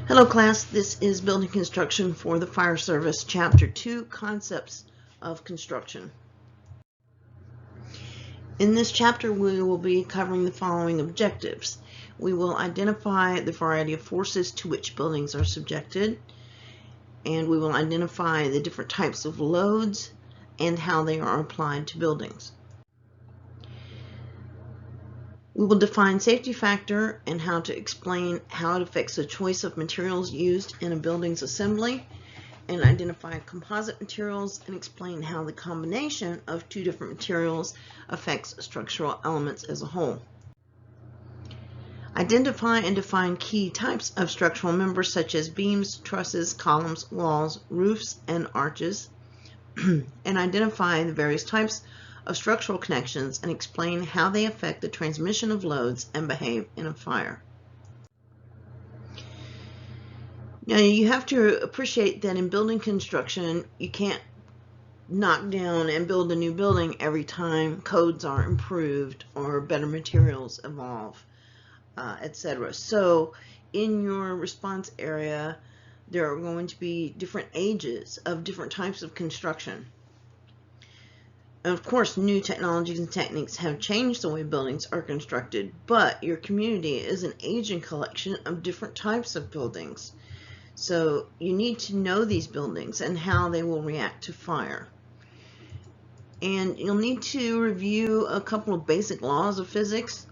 Hello class, this is Building Construction for the Fire Service, Chapter 2, Concepts of Construction. In this chapter we will be covering the following objectives. We will identify the variety of forces to which buildings are subjected, and we will identify the different types of loads and how they are applied to buildings. We will define safety factor and how to explain how it affects the choice of materials used in a building's assembly, and identify composite materials and explain how the combination of two different materials affects structural elements as a whole. Identify and define key types of structural members such as beams, trusses, columns, walls, roofs, and arches, and identify the various types of structural connections and explain how they affect the transmission of loads and behave in a fire. Now you have to appreciate that in building construction you can't knock down and build a new building every time codes are improved or better materials evolve, etc. So in your response area there are going to be different ages of different types of construction. And of course, new technologies and techniques have changed the way buildings are constructed, but your community is an aging collection of different types of buildings. So you need to know these buildings and how they will react to fire. And you'll need to review a couple of basic laws of physics.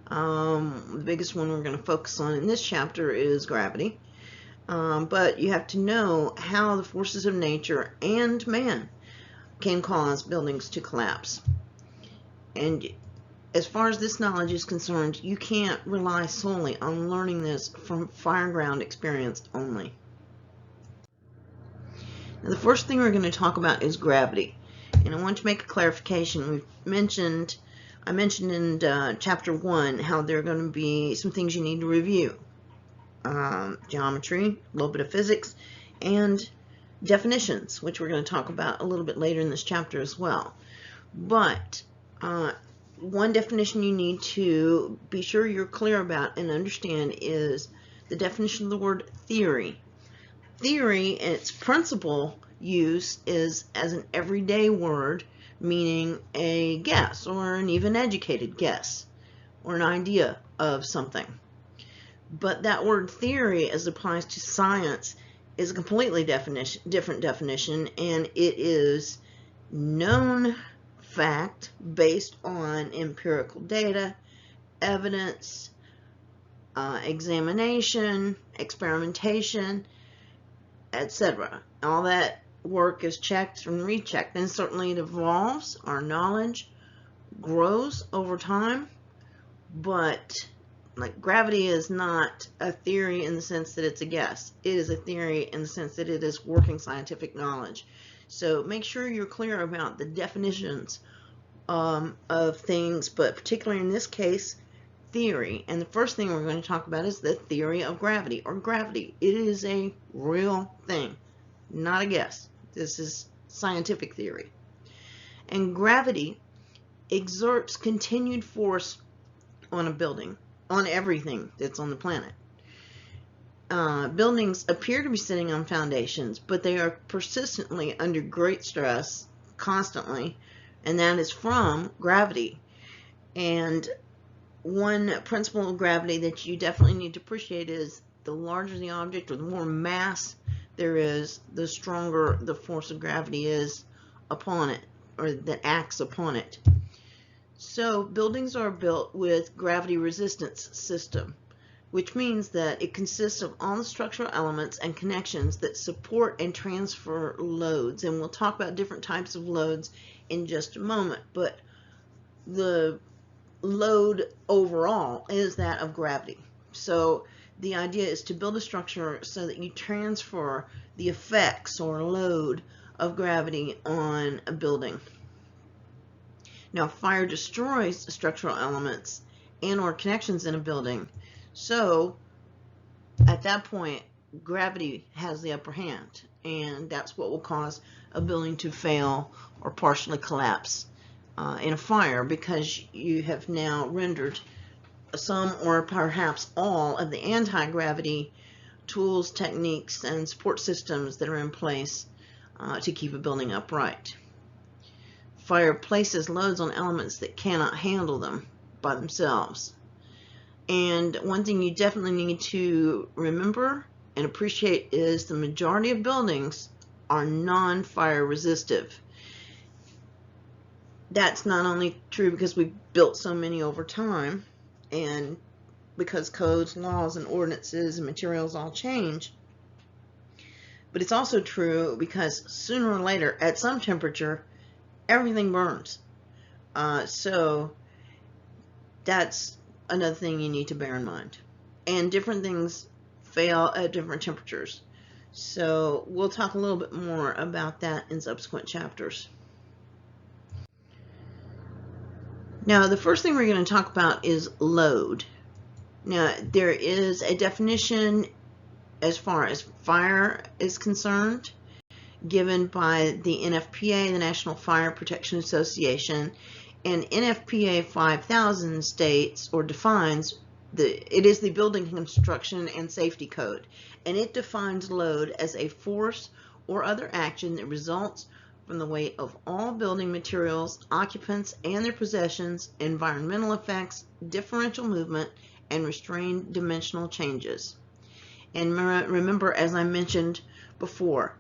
The biggest one we're going to focus on in this chapter is gravity. But you have to know how the forces of nature and man can cause buildings to collapse. And as far as this knowledge is concerned, you can't rely solely on learning this from fireground experience only. Now, the first thing we're going to talk about is gravity. And I want to make a clarification. I mentioned in chapter 1 how there are going to be some things you need to review. Geometry, a little bit of physics, and definitions, which we're going to talk about a little bit later in this chapter as well. But one definition you need to be sure you're clear about and understand is the definition of the word theory. Theory, its principal use is as an everyday word, meaning a guess or an even educated guess or an idea of something. But that word theory, as applies to science, is a completely different definition, and it is known fact based on empirical data, evidence, examination, experimentation, etc. All that work is checked and rechecked, and certainly it evolves. Our knowledge grows over time, but like gravity is not a theory in the sense that it's a guess. It is a theory in the sense that it is working scientific knowledge. So make sure you're clear about the definitions of things, but particularly in this case, theory. And the first thing we're going to talk about is the theory of gravity, or gravity. It is a real thing, not a guess. This is scientific theory. And gravity exerts continued force on a building, on everything that's on the planet. Buildings appear to be sitting on foundations, but they are persistently under great stress constantly, and that is from gravity. And one principle of gravity that you definitely need to appreciate is the larger the object or the more mass there is, the stronger the force of gravity is upon it, or that acts upon it. So buildings are built with gravity resistance system, which means that it consists of all the structural elements and connections that support and transfer loads. And we'll talk about different types of loads in just a moment, but the load overall is that of gravity. So the idea is to build a structure so that you transfer the effects or load of gravity on a building. Now, fire destroys structural elements and or connections in a building. So at that point, gravity has the upper hand, and that's what will cause a building to fail or partially collapse in a fire, because you have now rendered some or perhaps all of the anti-gravity tools, techniques, and support systems that are in place to keep a building upright. Fire places loads on elements that cannot handle them by themselves. And one thing you definitely need to remember and appreciate is the majority of buildings are non-fire resistive. That's not only true because we've built so many over time and because codes, laws, and ordinances and materials all change, but it's also true because sooner or later, at some temperature, everything burns. So that's another thing you need to bear in mind. And different things fail at different temperatures. So we'll talk a little bit more about that in subsequent chapters. Now, the first thing we're going to talk about is load. Now, there is a definition as far as fire is concerned, given by the NFPA, the National Fire Protection Association, and NFPA 5000 states or defines it is the Building Construction and Safety Code, and it defines load as a force or other action that results from the weight of all building materials, occupants and their possessions, environmental effects, differential movement, and restrained dimensional changes. And remember, as I mentioned before,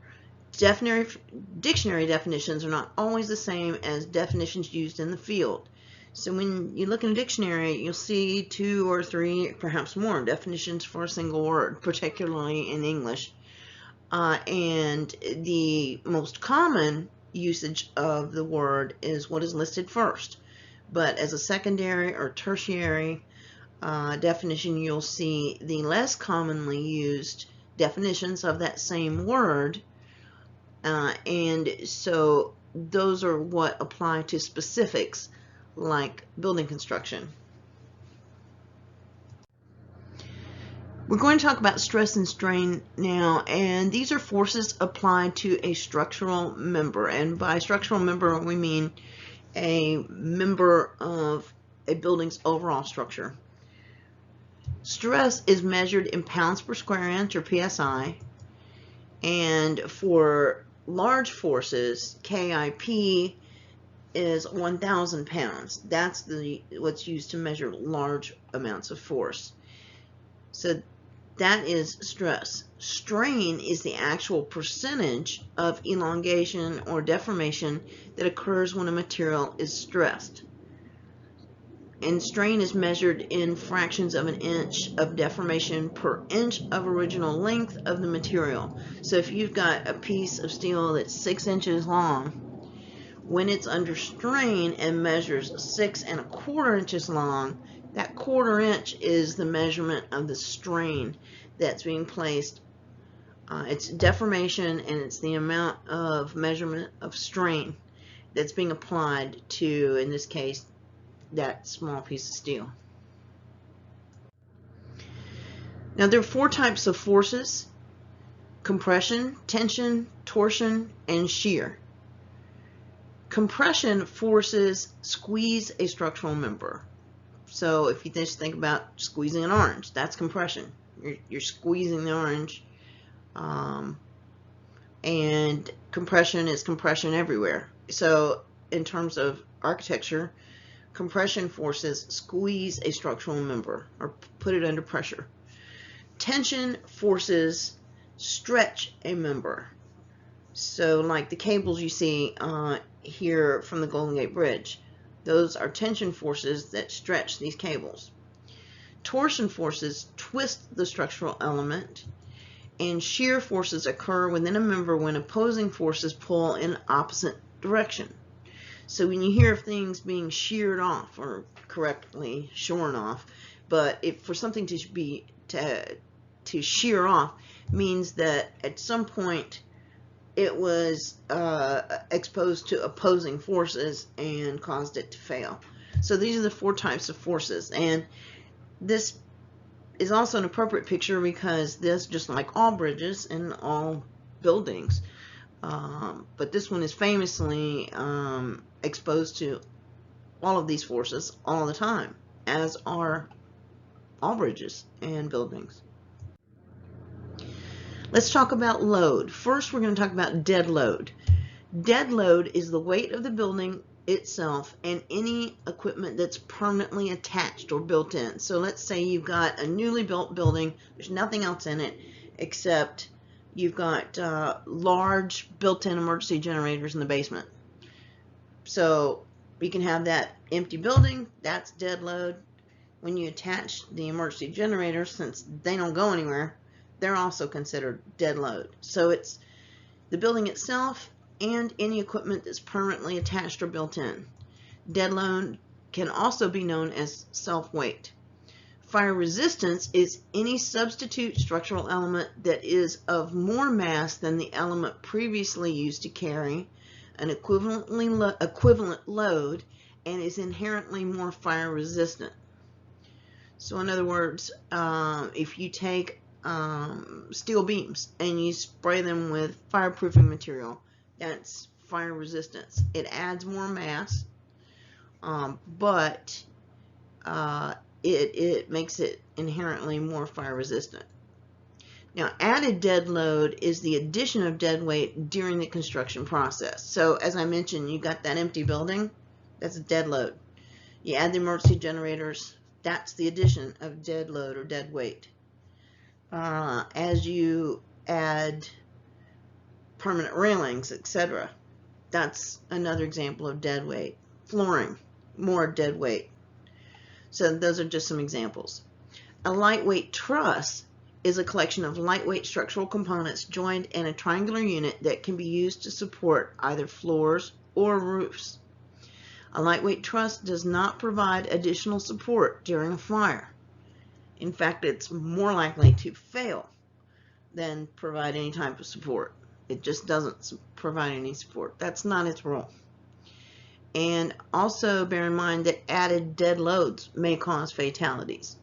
dictionary definitions are not always the same as definitions used in the field. So when you look in a dictionary, you'll see 2 or 3, perhaps more, definitions for a single word, particularly in English. And the most common usage of the word is what is listed first. But as a secondary or tertiary definition, you'll see the less commonly used definitions of that same word. And so those are what apply to specifics like building construction. We're going to talk about stress and strain now, and these are forces applied to a structural member. And by structural member, we mean a member of a building's overall structure. Stress is measured in pounds per square inch, or PSI, and for large forces, KIP is 1,000 pounds. That's what's used to measure large amounts of force. So that is stress. Strain is the actual percentage of elongation or deformation that occurs when a material is stressed. And strain is measured in fractions of an inch of deformation per inch of original length of the material. So if you've got a piece of steel that's 6 inches long, when it's under strain and measures 6 1/4 inches long, that 1/4 inch is the measurement of the strain that's being placed. It's deformation, and it's the amount of measurement of strain that's being applied to, in this case, that small piece of steel. Now, there are 4 types of forces: compression, tension, torsion, and shear. Compression forces squeeze a structural member. So if you just think about squeezing an orange, that's compression. You're squeezing the orange, and compression is compression everywhere. So in terms of architecture, compression forces squeeze a structural member or put it under pressure. Tension forces stretch a member. So like the cables you see here from the Golden Gate Bridge, those are tension forces that stretch these cables. Torsion forces twist the structural element, and shear forces occur within a member when opposing forces pull in opposite direction. So when you hear of things being sheared off, or correctly shorn off, but if for something to shear off means that at some point it was exposed to opposing forces and caused it to fail. So these are the 4 types of forces, and this is also an appropriate picture because this, just like all bridges and all buildings, but this one is famously exposed to all of these forces all the time, as are all bridges and buildings. Let's talk about load. First, we're going to talk about dead load. Dead load is the weight of the building itself and any equipment that's permanently attached or built in. So let's say you've got a newly built building, there's nothing else in it except you've got large built-in emergency generators in the basement. So you can have that empty building, that's dead load. When you attach the emergency generators, since they don't go anywhere, they're also considered dead load. So it's the building itself and any equipment that's permanently attached or built in. Dead load can also be known as self-weight. Fire resistance is any substitute structural element that is of more mass than the element previously used to carry an equivalent load and is inherently more fire resistant. So in other words, if you take steel beams and you spray them with fireproofing material, that's fire resistance. It adds more mass, but it makes it inherently more fire resistant. Now, added dead load is the addition of dead weight during the construction process. So as I mentioned, you got that empty building, that's a dead load. You add the emergency generators, that's the addition of dead load or dead weight. As you add permanent railings, etc., that's another example of dead weight. Flooring, more dead weight. So those are just some examples. A lightweight truss is a collection of lightweight structural components joined in a triangular unit that can be used to support either floors or roofs. A lightweight truss does not provide additional support during a fire. In fact, it's more likely to fail than provide any type of support. It just doesn't provide any support. That's not its role. And also bear in mind that added dead loads may cause fatalities.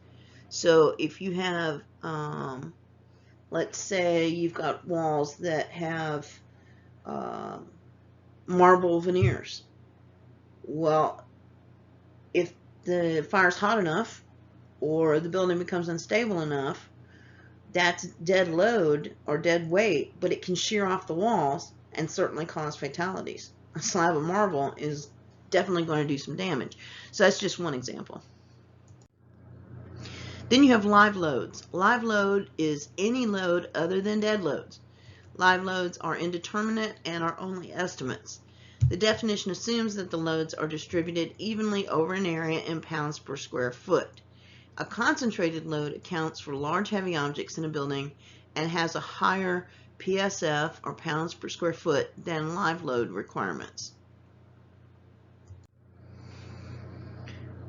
So if you have, let's say you've got walls that have marble veneers. Well, if the fire's hot enough or the building becomes unstable enough, that's dead load or dead weight, but it can shear off the walls and certainly cause fatalities. A slab of marble is definitely going to do some damage. So that's just one example. Then you have live loads. Live load is any load other than dead loads. Live loads are indeterminate and are only estimates. The definition assumes that the loads are distributed evenly over an area in pounds per square foot. A concentrated load accounts for large heavy objects in a building and has a higher PSF or pounds per square foot than live load requirements.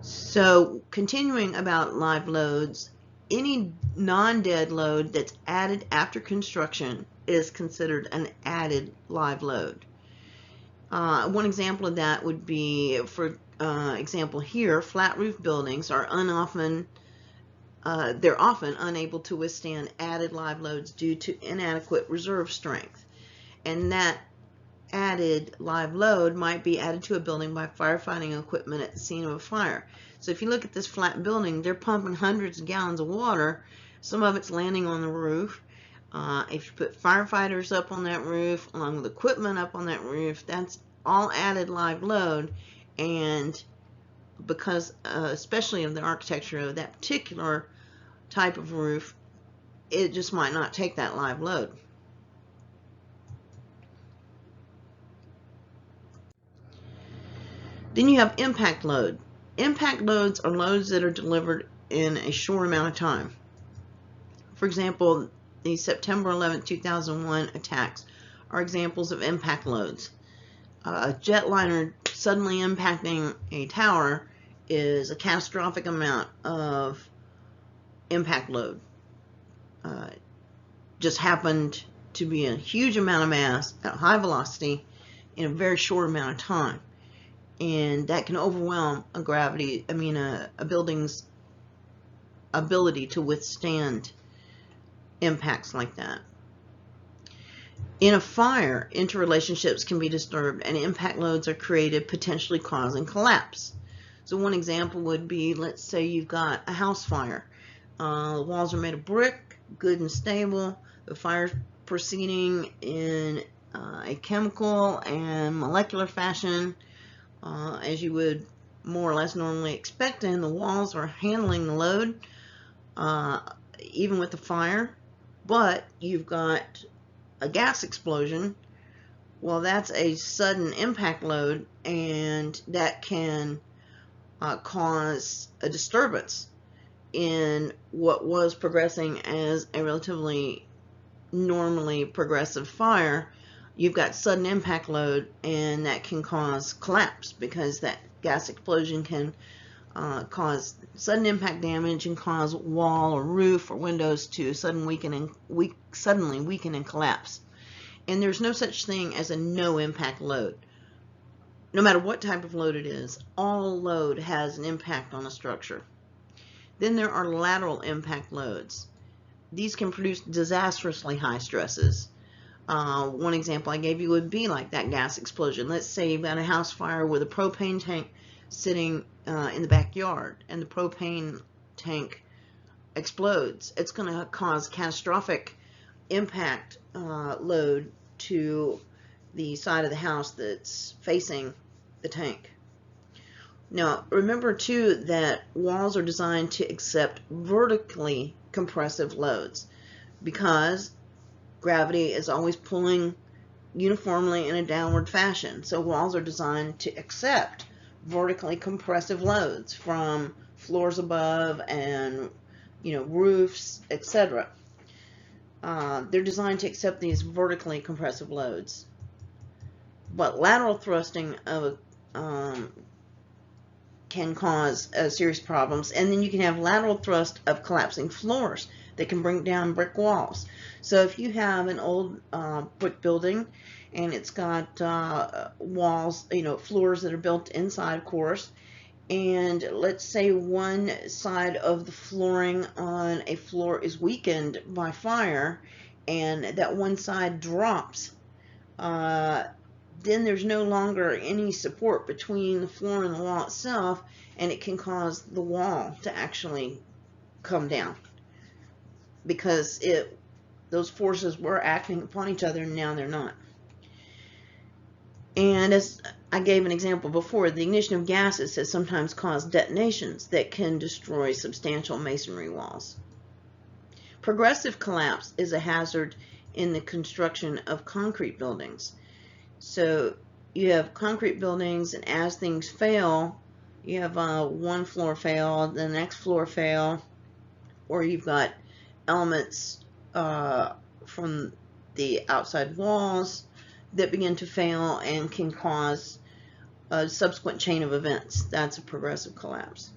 So continuing about live loads, any non-dead load that's added after construction is considered an added live load. One example of that would be, for example here, flat roof buildings are they're often unable to withstand added live loads due to inadequate reserve strength. And that added live load might be added to a building by firefighting equipment at the scene of a fire. So if you look at this flat building, they're pumping hundreds of gallons of water. Some of it's landing on the roof. If you put firefighters up on that roof, along with equipment up on that roof, that's all added live load. And because, especially of the architecture of that particular type of roof, it just might not take that live load. Then you have impact load. Impact loads are loads that are delivered in a short amount of time. For example, the September 11, 2001 attacks are examples of impact loads. A jetliner suddenly impacting a tower is a catastrophic amount of impact load. Just happened to be a huge amount of mass at high velocity in a very short amount of time. And that can overwhelm a building's ability to withstand impacts like that. In a fire, interrelationships can be disturbed and impact loads are created, potentially causing collapse. So one example would be, let's say you've got a house fire. The walls are made of brick, good and stable. The fire proceeding in a chemical and molecular fashion, as you would more or less normally expect, and the walls are handling the load, even with the fire. But you've got a gas explosion. Well, that's a sudden impact load, and that can cause a disturbance in what was progressing as a relatively normally progressive fire. You've got sudden impact load, and that can cause collapse, because that gas explosion can cause sudden impact damage and cause wall or roof or windows to suddenly weaken and collapse. And there's no such thing as a no impact load. No matter what type of load it is, all load has an impact on a structure. Then there are lateral impact loads. These can produce disastrously high stresses. One example I gave you would be like that gas explosion. Let's say you've got a house fire with a propane tank sitting in the backyard, and the propane tank explodes. It's going to cause catastrophic impact load to the side of the house that's facing the tank. Now, remember too that walls are designed to accept vertically compressive loads, because gravity is always pulling uniformly in a downward fashion. So walls are designed to accept vertically compressive loads from floors above and roofs, etc. They're designed to accept these vertically compressive loads. But lateral thrusting can cause serious problems, and then you can have lateral thrust of collapsing floors that can bring down brick walls. So if you have an old brick building and it's got walls, floors that are built inside, of course, and let's say one side of the flooring on a floor is weakened by fire, and that one side drops, then there's no longer any support between the floor and the wall itself, and it can cause the wall to actually come down, because those forces were acting upon each other, and now they're not. And as I gave an example before, the ignition of gases has sometimes caused detonations that can destroy substantial masonry walls. Progressive collapse is a hazard in the construction of concrete buildings. So you have concrete buildings, and as things fail, you have one floor fail, the next floor fail, or you've got elements from the outside walls that begin to fail and can cause a subsequent chain of events. That's a progressive collapse.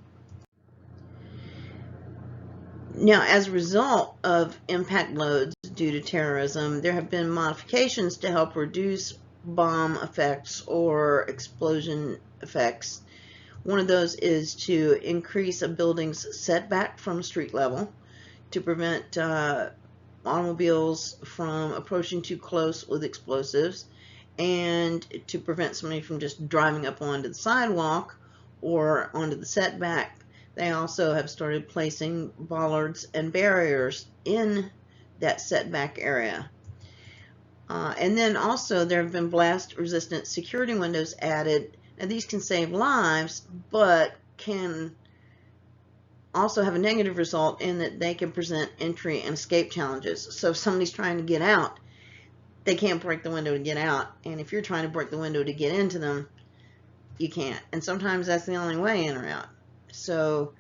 Now, as a result of impact loads due to terrorism, there have been modifications to help reduce bomb effects or explosion effects. One of those is to increase a building's setback from street level to prevent automobiles from approaching too close with explosives, and to prevent somebody from just driving up onto the sidewalk or onto the setback. They also have started placing bollards and barriers in that setback area. And then also there have been blast-resistant security windows added. Now these can save lives, but can also have a negative result in that they can present entry and escape challenges. So if somebody's trying to get out, they can't break the window to get out. And if you're trying to break the window to get into them, you can't. And sometimes that's the only way in or out. So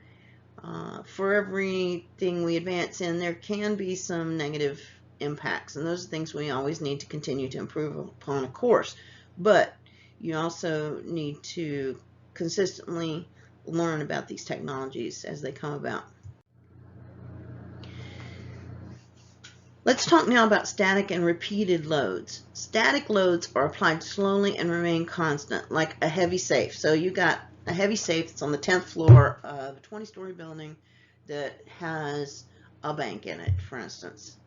for everything we advance in, there can be some negative impacts, and those are things we always need to continue to improve upon, of course. But you also need to consistently learn about these technologies as they come about. Let's talk now about static and repeated loads. Static loads are applied slowly and remain constant, like a heavy safe. So you got a heavy safe that's on the 10th floor of a 20-story building that has a bank in it, for instance.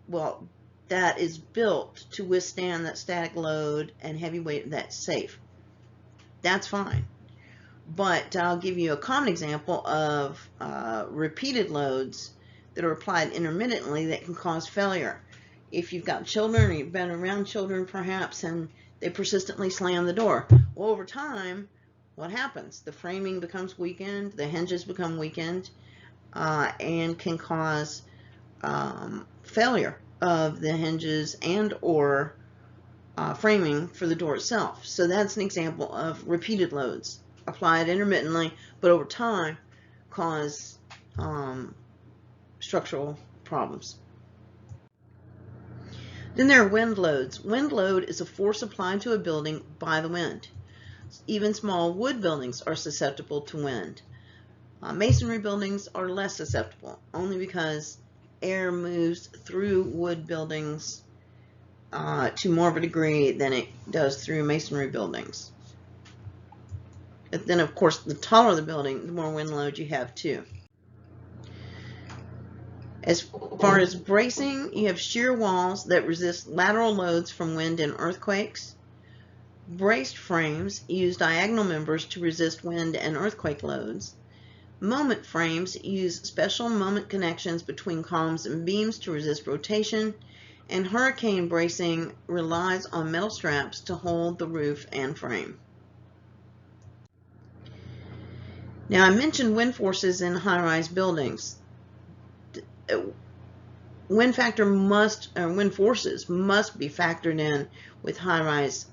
Well, that is built to withstand that static load and heavy weight of that safe. That's fine. But I'll give you a common example of repeated loads that are applied intermittently that can cause failure. if you've got children or you've been around children perhaps and they persistently slam the door. Well, over time, what happens? The framing becomes weakened, the hinges become weakened, and can cause failure of the hinges and or framing for the door itself. So that's an example of repeated loads applied intermittently, but over time cause structural problems. Then there are wind loads. Wind load is a force applied to a building by the wind. Even small wood buildings are susceptible to wind. Masonry buildings are less susceptible, only because air moves through wood buildings to more of a degree than it does through masonry buildings. But then, of course, the taller the building, the more wind load you have too. As far as bracing, you have shear walls that resist lateral loads from wind and earthquakes. Braced frames use diagonal members to resist wind and earthquake loads. Moment frames use special moment connections between columns and beams to resist rotation. And hurricane bracing relies on metal straps to hold the roof and frame. Now, I mentioned wind forces in high-rise buildings. Wind forces must be factored in with high-rise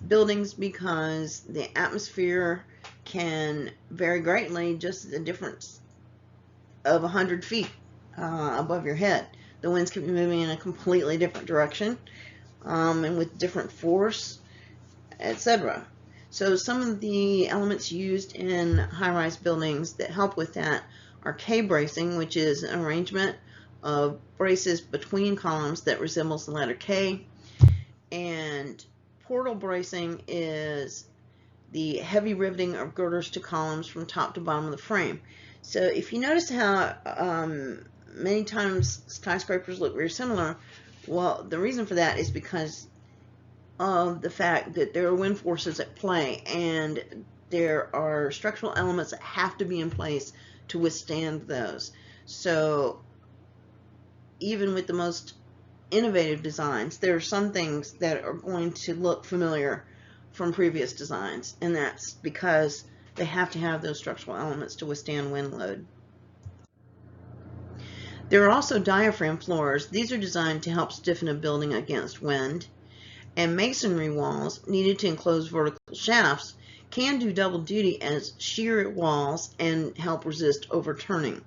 buildings because the atmosphere can vary greatly, just the difference of 100 feet above your head. The winds can be moving in a completely different direction and with different force, etc. So some of the elements used in high-rise buildings that help with that are K-bracing, which is an arrangement of braces between columns that resembles the letter K, and portal bracing is the heavy riveting of girders to columns from top to bottom of the frame. So if you notice how many times skyscrapers look very similar, well, the reason for that is because of the fact that there are wind forces at play and there are structural elements that have to be in place to withstand those. So even with the most innovative designs, there are some things that are going to look familiar from previous designs, and that's because they have to have those structural elements to withstand wind load. There are also diaphragm floors. These are designed to help stiffen a building against wind. And masonry walls needed to enclose vertical shafts can do double duty as shear walls and help resist overturning.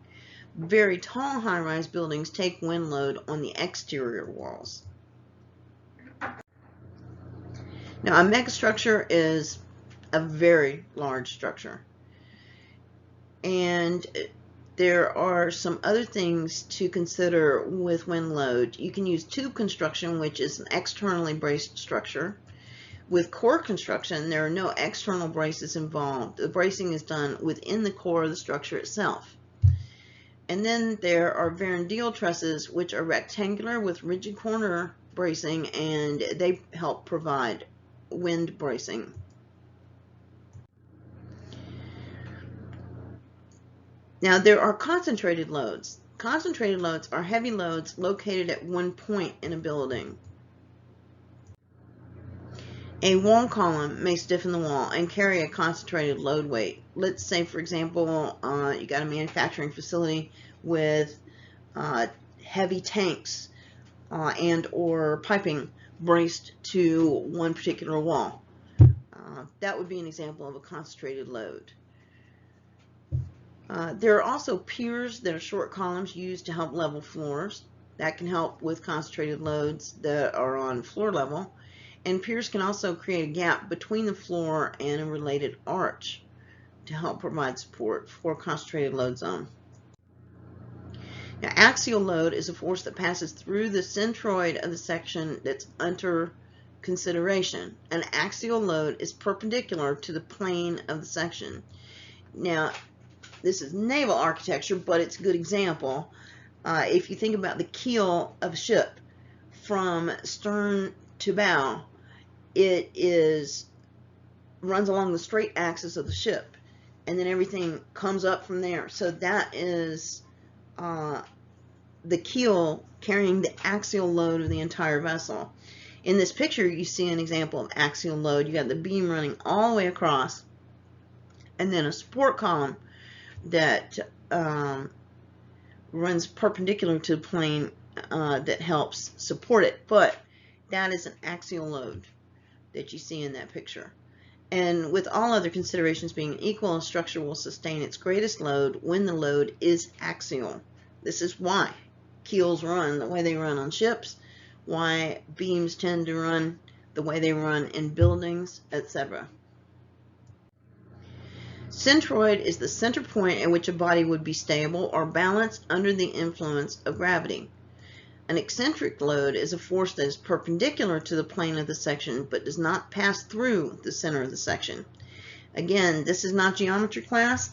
Very tall high-rise buildings take wind load on the exterior walls. Now, a megastructure is a very large structure. And there are some other things to consider with wind load. You can use tube construction, which is an externally braced structure. With core construction, there are no external braces involved. The bracing is done within the core of the structure itself. And then there are Vierendeel trusses, which are rectangular with rigid corner bracing, and they help provide wind bracing. Now, there are concentrated loads. Concentrated loads are heavy loads located at one point in a building. A wall column may stiffen the wall and carry a concentrated load weight. Let's say, for example, you got a manufacturing facility with heavy tanks and or piping braced to one particular wall. That would be an example of a concentrated load. There are also piers that are short columns used to help level floors. That can help with concentrated loads that are on floor level. And piers can also create a gap between the floor and a related arch to help provide support for a concentrated load zone. Now, axial load is a force that passes through the centroid of the section that's under consideration. An axial load is perpendicular to the plane of the section. Now, this is naval architecture, but it's a good example. If you think about the keel of a ship from stern to bow, it runs along the straight axis of the ship, and then everything comes up from there. So that is the keel carrying the axial load of the entire vessel. In this picture, you see an example of axial load. You got the beam running all the way across, and then a support column that runs perpendicular to the plane that helps support it. But that is an axial load that you see in that picture. And with all other considerations being equal, a structure will sustain its greatest load when the load is axial. This is why keels run the way they run on ships, why beams tend to run the way they run in buildings, etc. Centroid is the center point at which a body would be stable or balanced under the influence of gravity. An eccentric load is a force that is perpendicular to the plane of the section but does not pass through the center of the section. Again, this is not geometry class,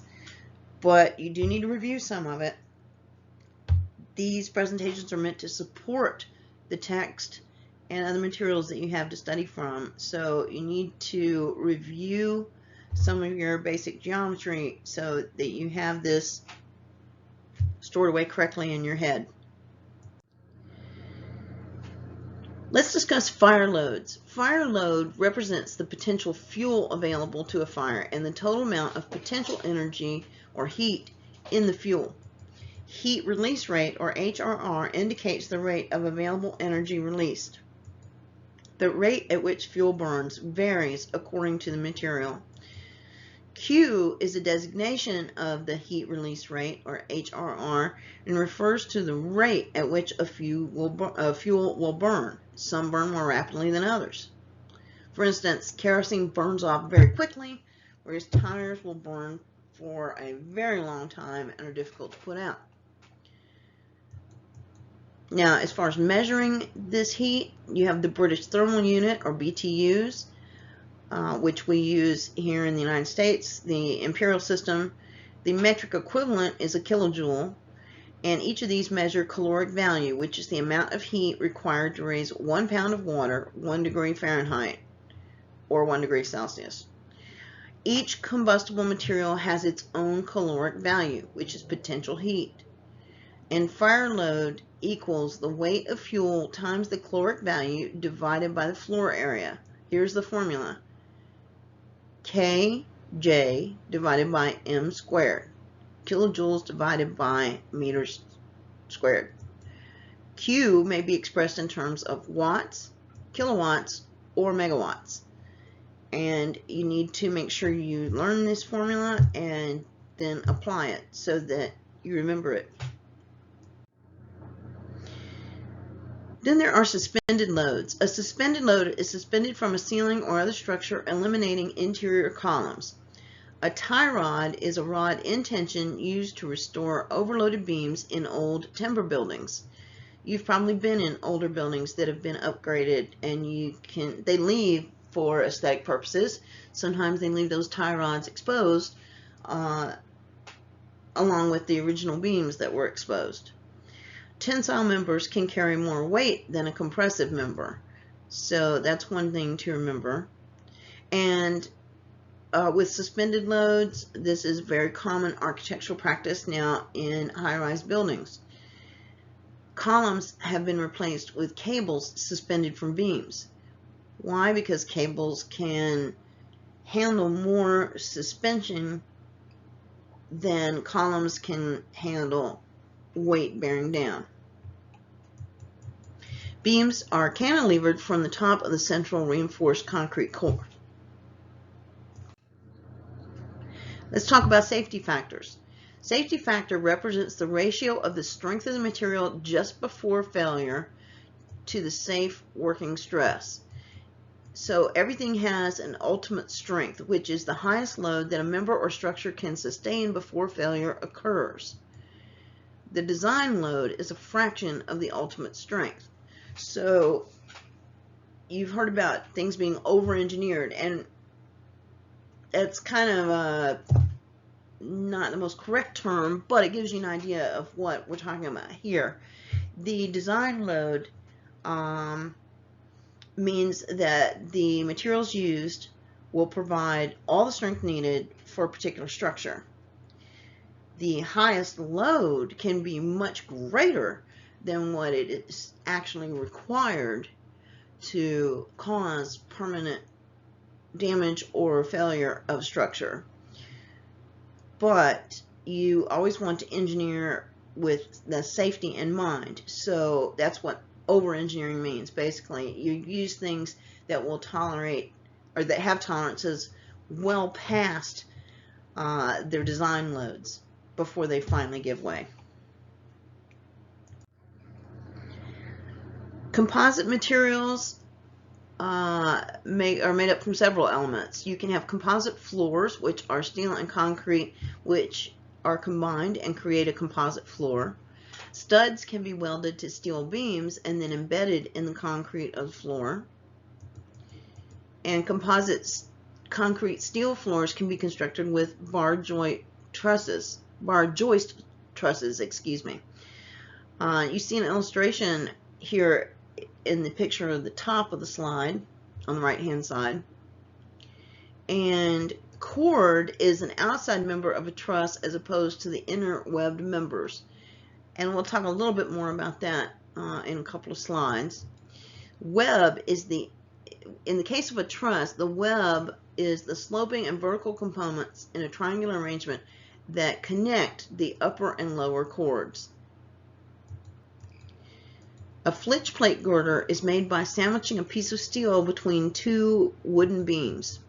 but you do need to review some of it. These presentations are meant to support the text and other materials that you have to study from, so you need to review some of your basic geometry so that you have this stored away correctly in your head. Let's discuss fire loads. Fire load represents the potential fuel available to a fire and the total amount of potential energy or heat in the fuel. Heat release rate, or HRR, indicates the rate of available energy released. The rate at which fuel burns varies according to the material. Q is a designation of the heat release rate, or HRR, and refers to the rate at which a fuel will burn. Some burn more rapidly than others. For instance, kerosene burns off very quickly, whereas tires will burn for a very long time and are difficult to put out. Now, as far as measuring this heat, you have the British Thermal Unit, or BTUs, which we use here in the United States, the imperial system. The metric equivalent is a kilojoule, and each of these measure caloric value, which is the amount of heat required to raise 1 pound of water 1 degree Fahrenheit, or 1 degree Celsius. Each combustible material has its own caloric value, which is potential heat. And fire load equals the weight of fuel times the caloric value divided by the floor area. Here's the formula. Kj divided by m squared. Kilojoules divided by meters squared. Q may be expressed in terms of watts, kilowatts, or megawatts. And you need to make sure you learn this formula and then apply it so that you remember it. Then there are suspended loads. A suspended load is suspended from a ceiling or other structure, eliminating interior columns. A tie rod is a rod in tension used to restore overloaded beams in old timber buildings. You've probably been in older buildings that have been upgraded, and they leave for aesthetic purposes. Sometimes they leave those tie rods exposed along with the original beams that were exposed. Tensile members can carry more weight than a compressive member, so that's one thing to remember. And with suspended loads, this is very common architectural practice now in high-rise buildings. Columns have been replaced with cables suspended from beams. Why? Because cables can handle more suspension than columns can handle weight bearing down. Beams are cantilevered from the top of the central reinforced concrete core. Let's talk about safety factors. Safety factor represents the ratio of the strength of the material just before failure to the safe working stress. So everything has an ultimate strength, which is the highest load that a member or structure can sustain before failure occurs. The design load is a fraction of the ultimate strength. So you've heard about things being over-engineered, and it's kind of not the most correct term, but it gives you an idea of what we're talking about here. The design load means that the materials used will provide all the strength needed for a particular structure. The highest load can be much greater than what it is actually required to cause permanent damage or failure of structure. But you always want to engineer with the safety in mind. So that's what over-engineering means. Basically, you use things that will tolerate, or that have tolerances well past their design loads before they finally give way. Composite materials are made up from several elements. You can have composite floors, which are steel and concrete, which are combined and create a composite floor. Studs can be welded to steel beams and then embedded in the concrete of the floor. And composite concrete steel floors can be constructed with bar joist trusses, excuse me. You see an illustration here in the picture of the top of the slide on the right hand side. And cord is an outside member of a truss as opposed to the inner webbed members. And we'll talk a little bit more about that in a couple of slides. Web is in the case of a truss, the web is the sloping and vertical components in a triangular arrangement that connect the upper and lower cords. A flitch plate girder is made by sandwiching a piece of steel between two wooden beams.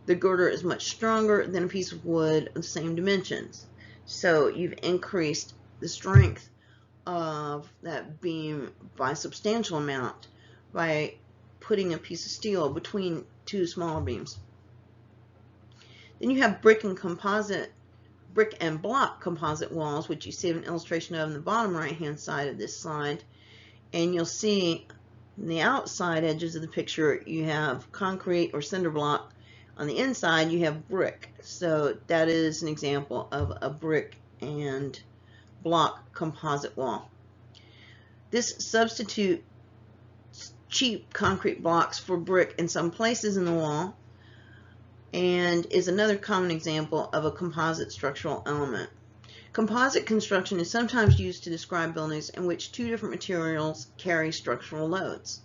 The girder is much stronger than a piece of wood of the same dimensions. So you've increased the strength of that beam by a substantial amount by putting a piece of steel between two smaller beams. Then you have brick and block composite walls, which you see an illustration of in the bottom right hand side of this slide. And you'll see on the outside edges of the picture you have concrete or cinder block. On the inside you have brick. So that is an example of a brick and block composite wall. This substitutes cheap concrete blocks for brick in some places in the wall and is another common example of a composite structural element. Composite construction is sometimes used to describe buildings in which two different materials carry structural loads.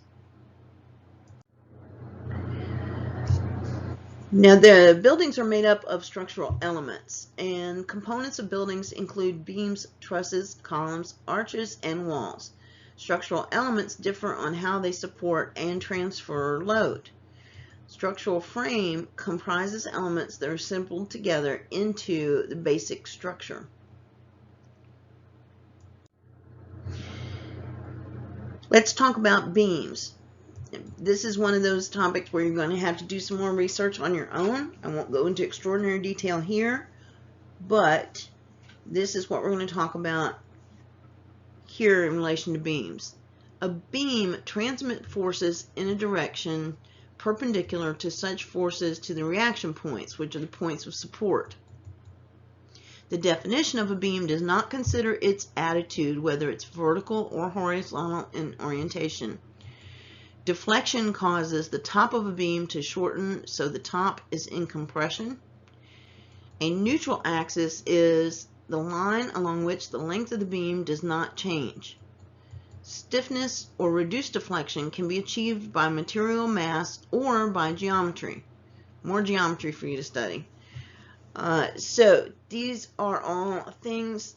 Now, the buildings are made up of structural elements, and components of buildings include beams, trusses, columns, arches, and walls. Structural elements differ on how they support and transfer load. Structural frame comprises elements that are assembled together into the basic structure. Let's talk about beams. This is one of those topics where you're going to have to do some more research on your own. I won't go into extraordinary detail here, but this is what we're going to talk about here in relation to beams. A beam transmits forces in a direction perpendicular to such forces to the reaction points, which are the points of support. The definition of a beam does not consider its attitude, whether it's vertical or horizontal in orientation. Deflection causes the top of a beam to shorten, so the top is in compression. A neutral axis is the line along which the length of the beam does not change. Stiffness or reduced deflection can be achieved by material mass or by geometry. More geometry for you to study. So these are all things,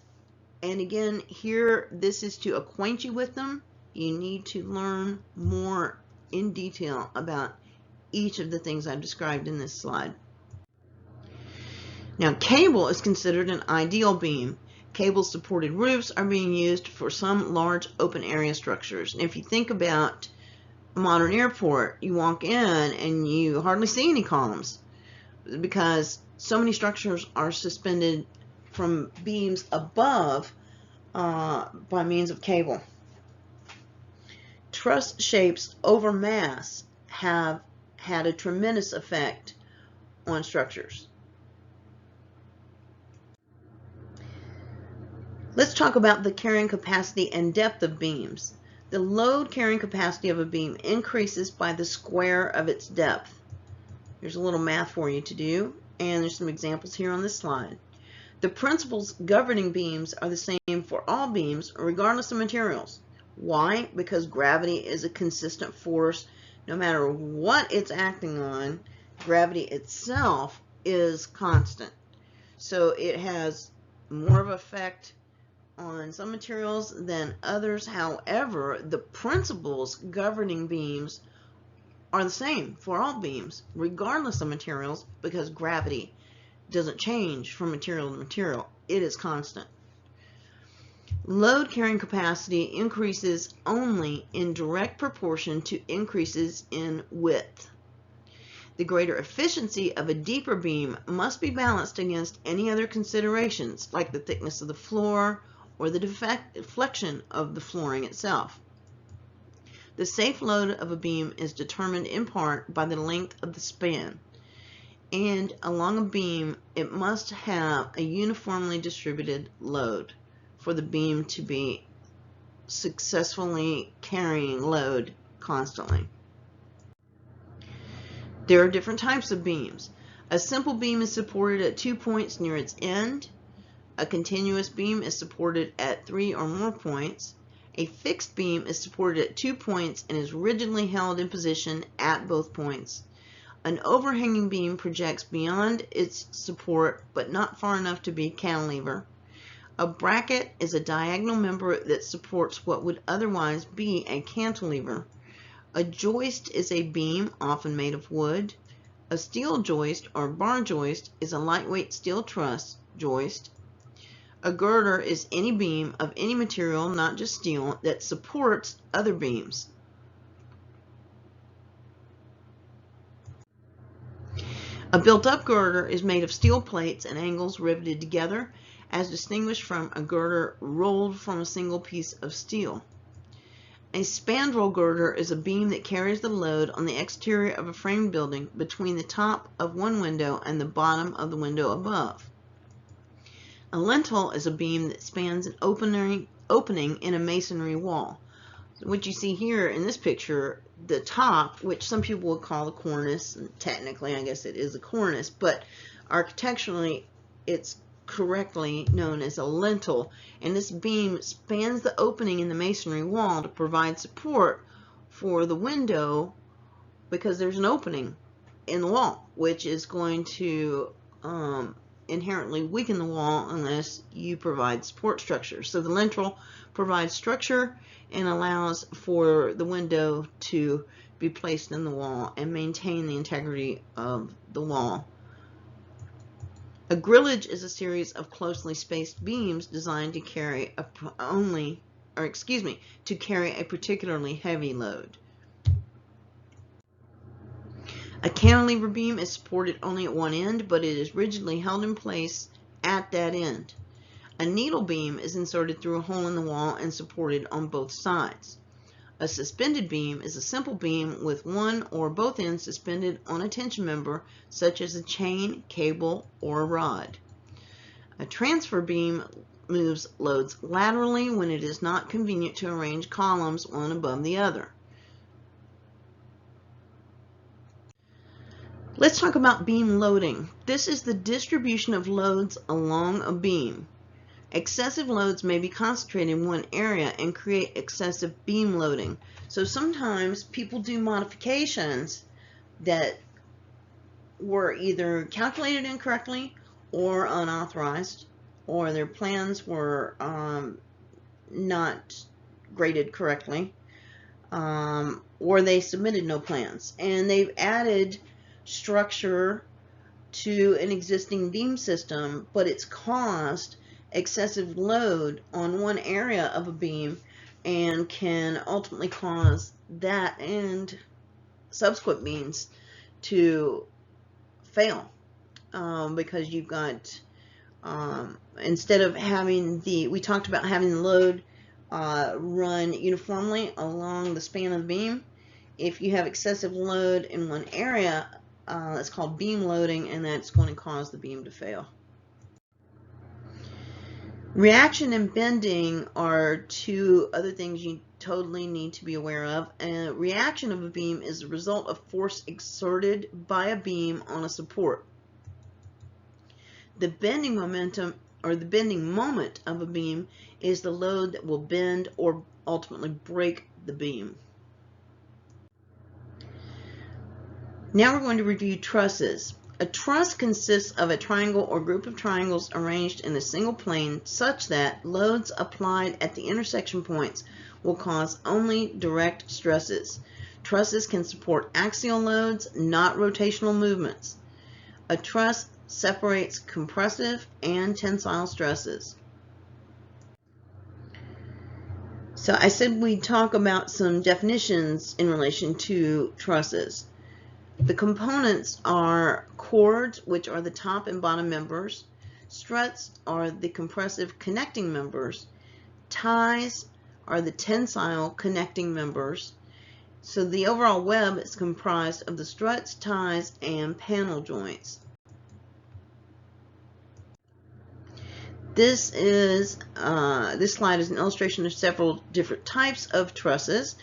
and again here this is to acquaint you with them. You need to learn more in detail about each of the things I've described in this slide. Now, cable is considered an ideal beam. Cable-supported roofs are being used for some large open area structures. And if you think about a modern airport, you walk in and you hardly see any columns because so many structures are suspended from beams above by means of cable. Truss shapes over mass have had a tremendous effect on structures. Let's talk about the carrying capacity and depth of beams. The load carrying capacity of a beam increases by the square of its depth. Here's a little math for you to do, and there's some examples here on this slide. The principles governing beams are the same for all beams, regardless of materials. Why? Because gravity is a consistent force. No matter what it's acting on, gravity itself is constant. So it has more of an effect on some materials than others. However, the principles governing beams are the same for all beams, regardless of materials, because gravity doesn't change from material to material. It is constant. Load carrying capacity increases only in direct proportion to increases in width. The greater efficiency of a deeper beam must be balanced against any other considerations, like the thickness of the floor or the deflection of the flooring itself. The safe load of a beam is determined in part by the length of the span, and along a beam it must have a uniformly distributed load for the beam to be successfully carrying load constantly. There are different types of beams. A simple beam is supported at 2 points near its end. A continuous beam is supported at 3 or more points. A fixed beam is supported at 2 points and is rigidly held in position at both points. An overhanging beam projects beyond its support but not far enough to be cantilever. A bracket is a diagonal member that supports what would otherwise be a cantilever. A joist is a beam, often made of wood. A steel joist or bar joist is a lightweight steel truss joist. A girder is any beam of any material, not just steel, that supports other beams. A built-up girder is made of steel plates and angles riveted together, as distinguished from a girder rolled from a single piece of steel. A spandrel girder is a beam that carries the load on the exterior of a framed building between the top of one window and the bottom of the window above. A lintel is a beam that spans an opening in a masonry wall. What you see here in this picture, the top, which some people would call the cornice, and technically I guess it is a cornice, but architecturally it's correctly known as a lintel, and this beam spans the opening in the masonry wall to provide support for the window, because there's an opening in the wall, which is going to inherently weaken the wall unless you provide support structure. So the lintel provides structure and allows for the window to be placed in the wall and maintain the integrity of the wall. A grillage is a series of closely spaced beams designed to carry a particularly heavy load. A cantilever beam is supported only at one end, but it is rigidly held in place at that end. A needle beam is inserted through a hole in the wall and supported on both sides. A suspended beam is a simple beam with one or both ends suspended on a tension member, such as a chain, cable, or a rod. A transfer beam moves loads laterally when it is not convenient to arrange columns one above the other. Let's talk about beam loading. This is the distribution of loads along a beam. Excessive loads may be concentrated in one area and create excessive beam loading. So sometimes people do modifications that were either calculated incorrectly or unauthorized, or their plans were not graded correctly, or they submitted no plans, and they've added structure to an existing beam system, but it's caused excessive load on one area of a beam and can ultimately cause that and subsequent beams to fail, because you've got instead of having we talked about having the load run uniformly along the span of the beam. If you have excessive load in one area, that's called beam loading, and that's going to cause the beam to fail. Reaction and bending are two other things you totally need to be aware of. A reaction of a beam is the result of force exerted by a beam on a support. The bending momentum or the bending moment of a beam is the load that will bend or ultimately break the beam. Now we're going to review trusses. A truss consists of a triangle or group of triangles arranged in a single plane such that loads applied at the intersection points will cause only direct stresses. Trusses can support axial loads, not rotational movements. A truss separates compressive and tensile stresses. So I said we'd talk about some definitions in relation to trusses. The components are chords, which are the top and bottom members. Struts are the compressive connecting members. Ties are the tensile connecting members. So the overall web is comprised of the struts, ties, and panel joints. This slide is an illustration of several different types of trusses,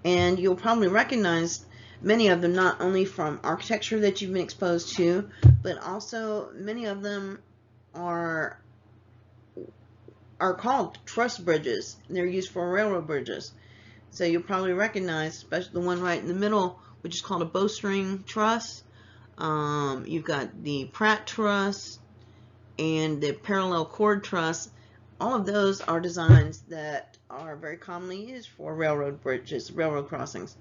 and you'll probably recognize many of them not only from architecture that you've been exposed to, but also many of them are called truss bridges. They're used for railroad bridges. So you'll probably recognize, especially the one right in the middle, which is called a bowstring truss. You've got the Pratt truss and the parallel chord truss. All of those are designs that are very commonly used for railroad bridges, railroad crossings.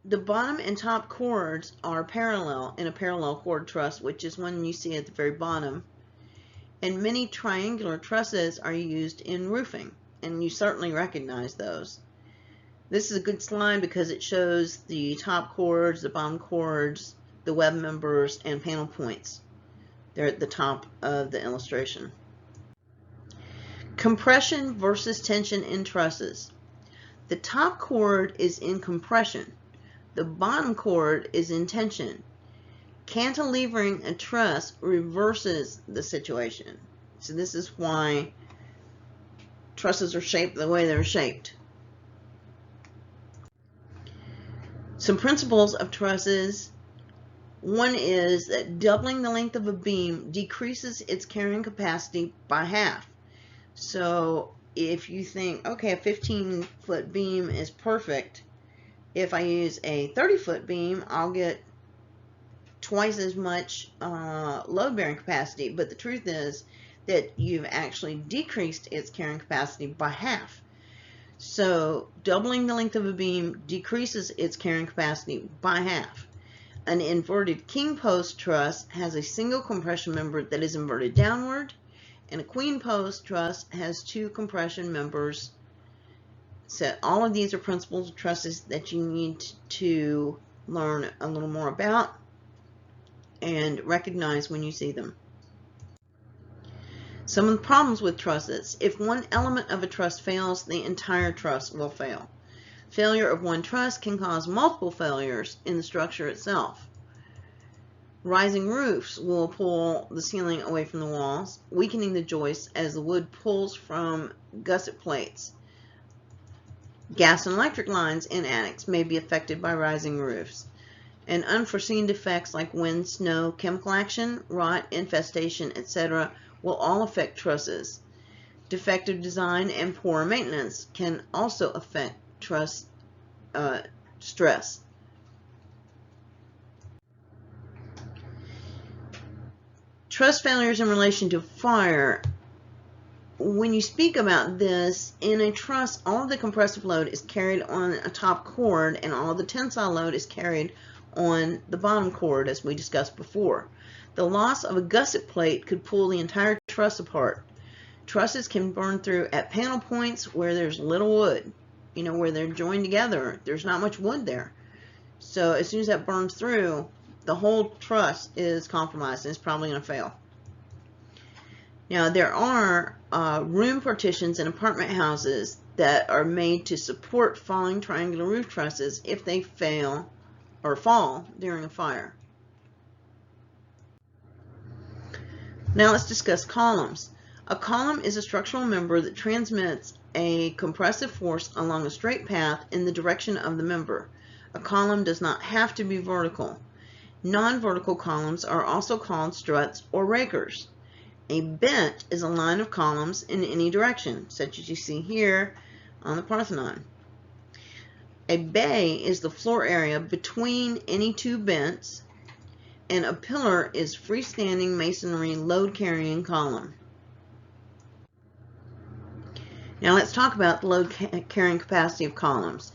The bottom and top chords are parallel in a parallel chord truss, which is one you see at the very bottom. And many triangular trusses are used in roofing, and you certainly recognize those. This is a good slide because it shows the top chords, the bottom chords, the web members, and panel points. They're at the top of the illustration. Compression versus tension in trusses. The top chord is in compression. The bottom chord is in tension. Cantilevering a truss reverses the situation. So this is why trusses are shaped the way they're shaped. Some principles of trusses. One is that doubling the length of a beam decreases its carrying capacity by half. So if you think, okay, a 15-foot beam is perfect, if I use a 30-foot beam, I'll get twice as much load-bearing capacity. But the truth is that you've actually decreased its carrying capacity by half. So doubling the length of a beam decreases its carrying capacity by half. An inverted king post truss has a single compression member that is inverted downward, and a queen post truss has two compression members. So all of these are principles of trusses that you need to learn a little more about and recognize when you see them. Some of the problems with trusses. If one element of a truss fails, the entire truss will fail. Failure of one truss can cause multiple failures in the structure itself. Rising roofs will pull the ceiling away from the walls, weakening the joists as the wood pulls from gusset plates. Gas and electric lines in attics may be affected by rising roofs. And unforeseen defects like wind, snow, chemical action, rot, infestation, etc. will all affect trusses. Defective design and poor maintenance can also affect truss stress. Truss failures in relation to fire. When you speak about this, in a truss, all of the compressive load is carried on a top chord and all the tensile load is carried on the bottom chord, as we discussed before. The loss of a gusset plate could pull the entire truss apart. Trusses can burn through at panel points where there's little wood, where they're joined together. There's not much wood there. So as soon as that burns through, the whole truss is compromised and it's probably going to fail. Now, there are room partitions in apartment houses that are made to support falling triangular roof trusses if they fail or fall during a fire. Now let's discuss columns. A column is a structural member that transmits a compressive force along a straight path in the direction of the member. A column does not have to be vertical. Non-vertical columns are also called struts or rakers. A bent is a line of columns in any direction, such as you see here on the Parthenon. A bay is the floor area between any two bents, and a pillar is freestanding masonry load-carrying column. Now let's talk about the load-carrying capacity of columns.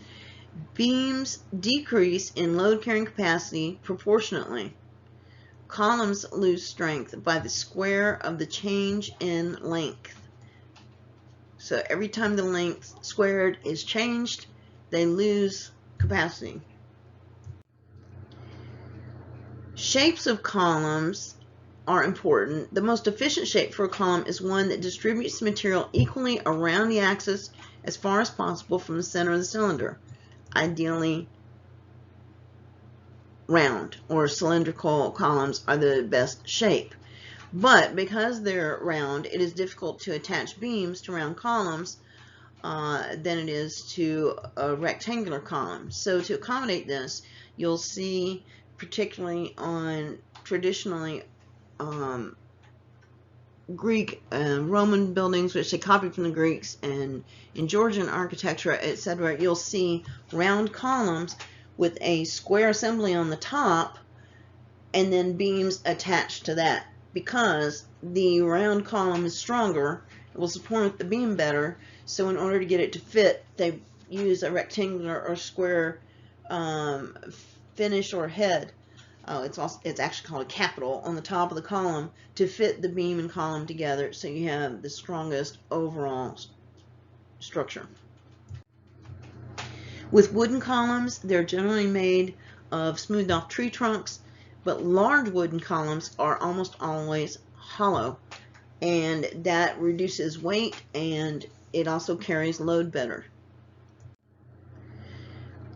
Beams decrease in load-carrying capacity proportionately. Columns lose strength by the square of the change in length. So every time the length squared is changed, they lose capacity. Shapes of columns are important. The most efficient shape for a column is one that distributes the material equally around the axis as far as possible from the center of the cylinder. Ideally, round or cylindrical columns are the best shape. But because they're round, it is difficult to attach beams to round columns than it is to a rectangular column. So to accommodate this, you'll see, particularly on traditionally Greek Roman buildings, which they copied from the Greeks, and in Georgian architecture, etc., you'll see round columns with a square assembly on the top and then beams attached to that. Because the round column is stronger, it will support the beam better, so in order to get it to fit, they use a rectangular or square finish or head. It's actually called a capital on the top of the column to fit the beam and column together, so you have the strongest overall structure. With wooden columns, they're generally made of smoothed off tree trunks, but large wooden columns are almost always hollow, and that reduces weight and it also carries load better.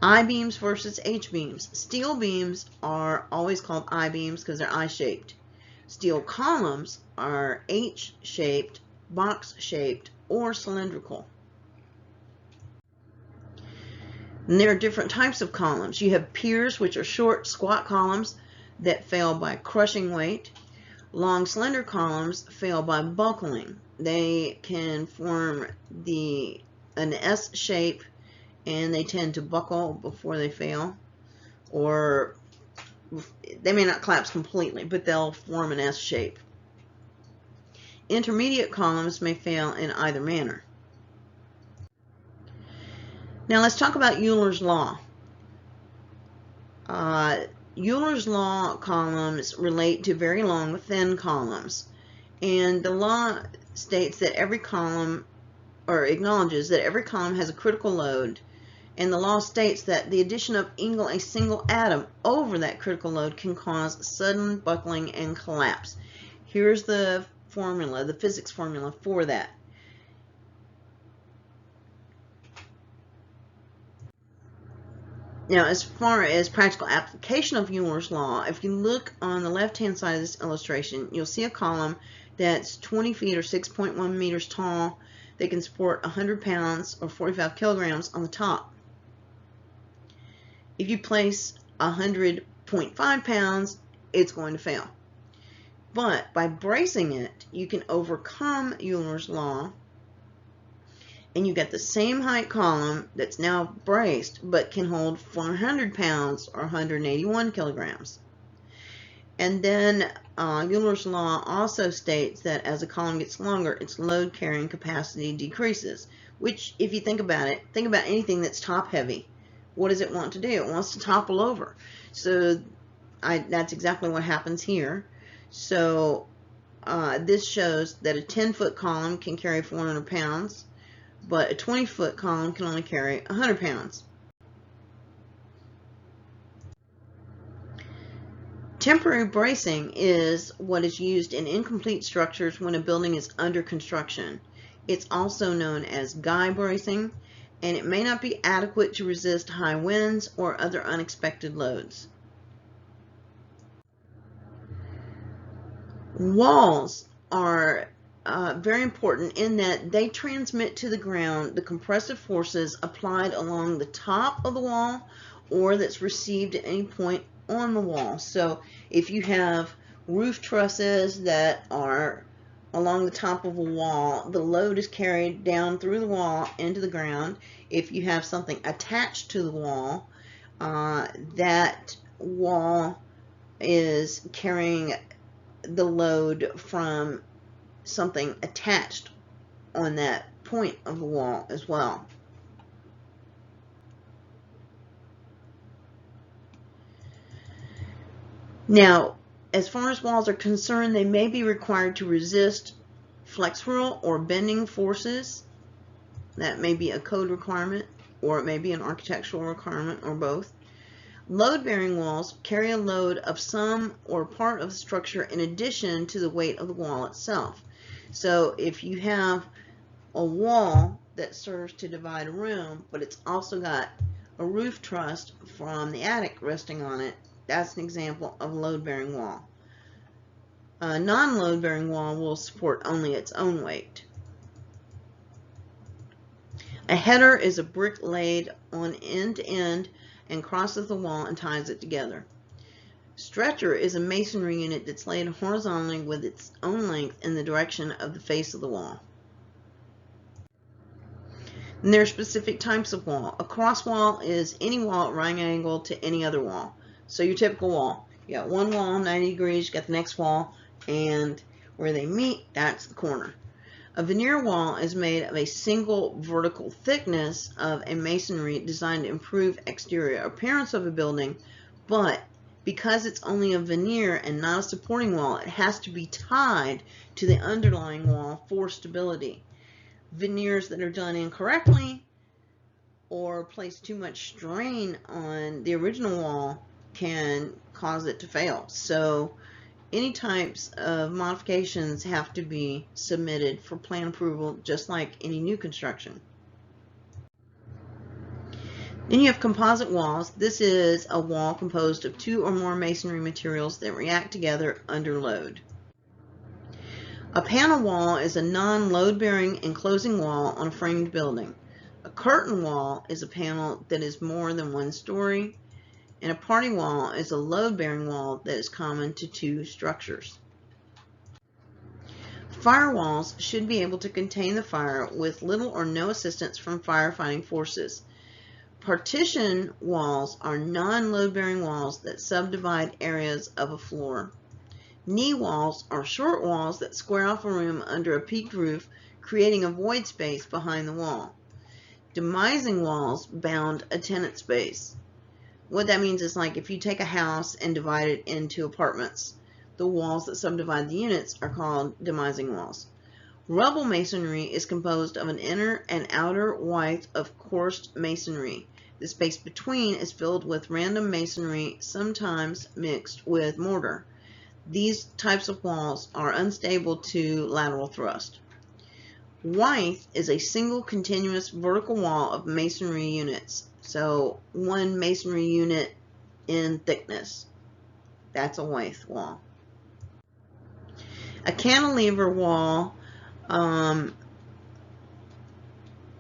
I-beams versus H-beams. Steel beams are always called I-beams because they're I-shaped. Steel columns are H-shaped, box-shaped, or cylindrical. And there are different types of columns. You have piers, which are short, squat columns that fail by crushing weight. Long, slender columns fail by buckling. They can form an S shape, and they tend to buckle before they fail, or they may not collapse completely, but they'll form an S shape. Intermediate columns may fail in either manner. Now let's talk about Euler's law. Euler's law columns relate to very long, thin columns, and the law states that every column, or acknowledges that every column has a critical load, and the law states that the addition of a single atom over that critical load can cause sudden buckling and collapse. Here's the formula, the physics formula for that. Now, as far as practical application of Euler's law, if you look on the left-hand side of this illustration, you'll see a column that's 20 feet or 6.1 meters tall that can support 100 pounds or 45 kilograms on the top. If you place 100.5 pounds, it's going to fail. But by bracing it, you can overcome Euler's law, and you get the same height column that's now braced, but can hold 400 pounds or 181 kilograms. And then Euler's law also states that as a column gets longer, its load carrying capacity decreases, which, if you think about it, think about anything that's top heavy. What does it want to do? It wants to topple over. So that's exactly what happens here. So this shows that a 10-foot column can carry 400 pounds, but a 20-foot column can only carry 100 pounds. Temporary bracing is what is used in incomplete structures when a building is under construction. It's also known as guy bracing, and it may not be adequate to resist high winds or other unexpected loads. Walls are very important in that they transmit to the ground the compressive forces applied along the top of the wall or that's received at any point on the wall. So if you have roof trusses that are along the top of a wall, the load is carried down through the wall into the ground. If you have something attached to the wall, that wall is carrying the load from something attached on that point of the wall as well. Now, as far as walls are concerned, they may be required to resist flexural or bending forces. That may be a code requirement, or it may be an architectural requirement, or both. Load-bearing walls carry a load of some or part of the structure in addition to the weight of the wall itself. So if you have a wall that serves to divide a room, but it's also got a roof truss from the attic resting on it, that's an example of a load-bearing wall. A non-load-bearing wall will support only its own weight. A header is a brick laid on end to end and crosses the wall and ties it together. Stretcher is a masonry unit that's laid horizontally with its own length in the direction of the face of the wall. And there are specific types of wall. A cross wall is any wall at right angle to any other wall. So your typical wall, you got one wall 90 degrees, you got the next wall, and where they meet, that's the corner. A veneer wall is made of a single vertical thickness of a masonry designed to improve exterior appearance of a building, but because it's only a veneer and not a supporting wall, it has to be tied to the underlying wall for stability. Veneers that are done incorrectly or place too much strain on the original wall can cause it to fail. So any types of modifications have to be submitted for plan approval, just like any new construction. Then you have composite walls. This is a wall composed of two or more masonry materials that react together under load. A panel wall is a non-load-bearing enclosing wall on a framed building. A curtain wall is a panel that is more than one story, and a party wall is a load-bearing wall that is common to two structures. Firewalls should be able to contain the fire with little or no assistance from firefighting forces. Partition walls are non-load-bearing walls that subdivide areas of a floor. Knee walls are short walls that square off a room under a peaked roof, creating a void space behind the wall. Demising walls bound a tenant space. What that means is, like, if you take a house and divide it into apartments, the walls that subdivide the units are called demising walls. Rubble masonry is composed of an inner and outer withe of coursed masonry. The space between is filled with random masonry, sometimes mixed with mortar. These types of walls are unstable to lateral thrust. Withe is a single continuous vertical wall of masonry units. So one masonry unit in thickness. That's a withe wall. A cantilever wall,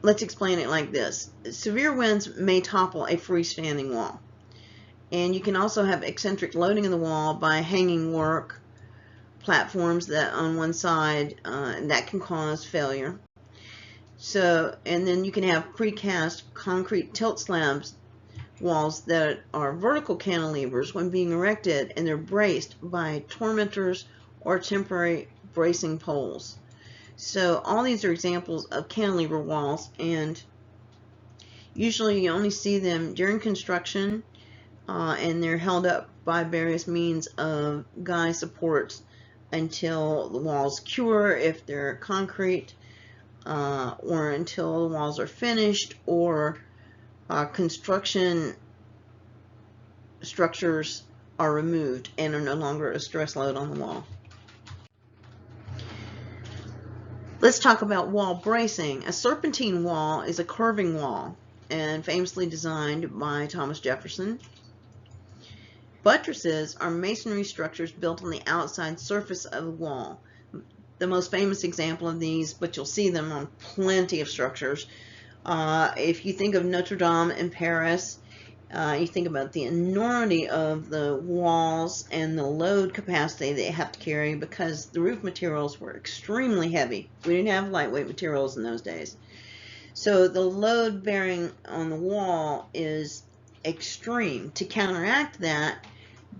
let's explain it like this. Severe winds may topple a freestanding wall. And you can also have eccentric loading of the wall by hanging work platforms that on one side, and that can cause failure. So, and then you can have precast concrete tilt slabs walls that are vertical cantilevers when being erected, and they're braced by tormentors or temporary bracing poles. So all these are examples of cantilever walls, and usually you only see them during construction, and they're held up by various means of guy supports until the walls cure if they're concrete, or until the walls are finished, or construction structures are removed and are no longer a stress load on the wall. Let's talk about wall bracing. A serpentine wall is a curving wall and famously designed by Thomas Jefferson. Buttresses are masonry structures built on the outside surface of the wall. The most famous example of these, but you'll see them on plenty of structures. If you think of Notre Dame in Paris, You think about the enormity of the walls and the load capacity they have to carry because the roof materials were extremely heavy. We didn't have lightweight materials in those days. So the load bearing on the wall is extreme. To counteract that,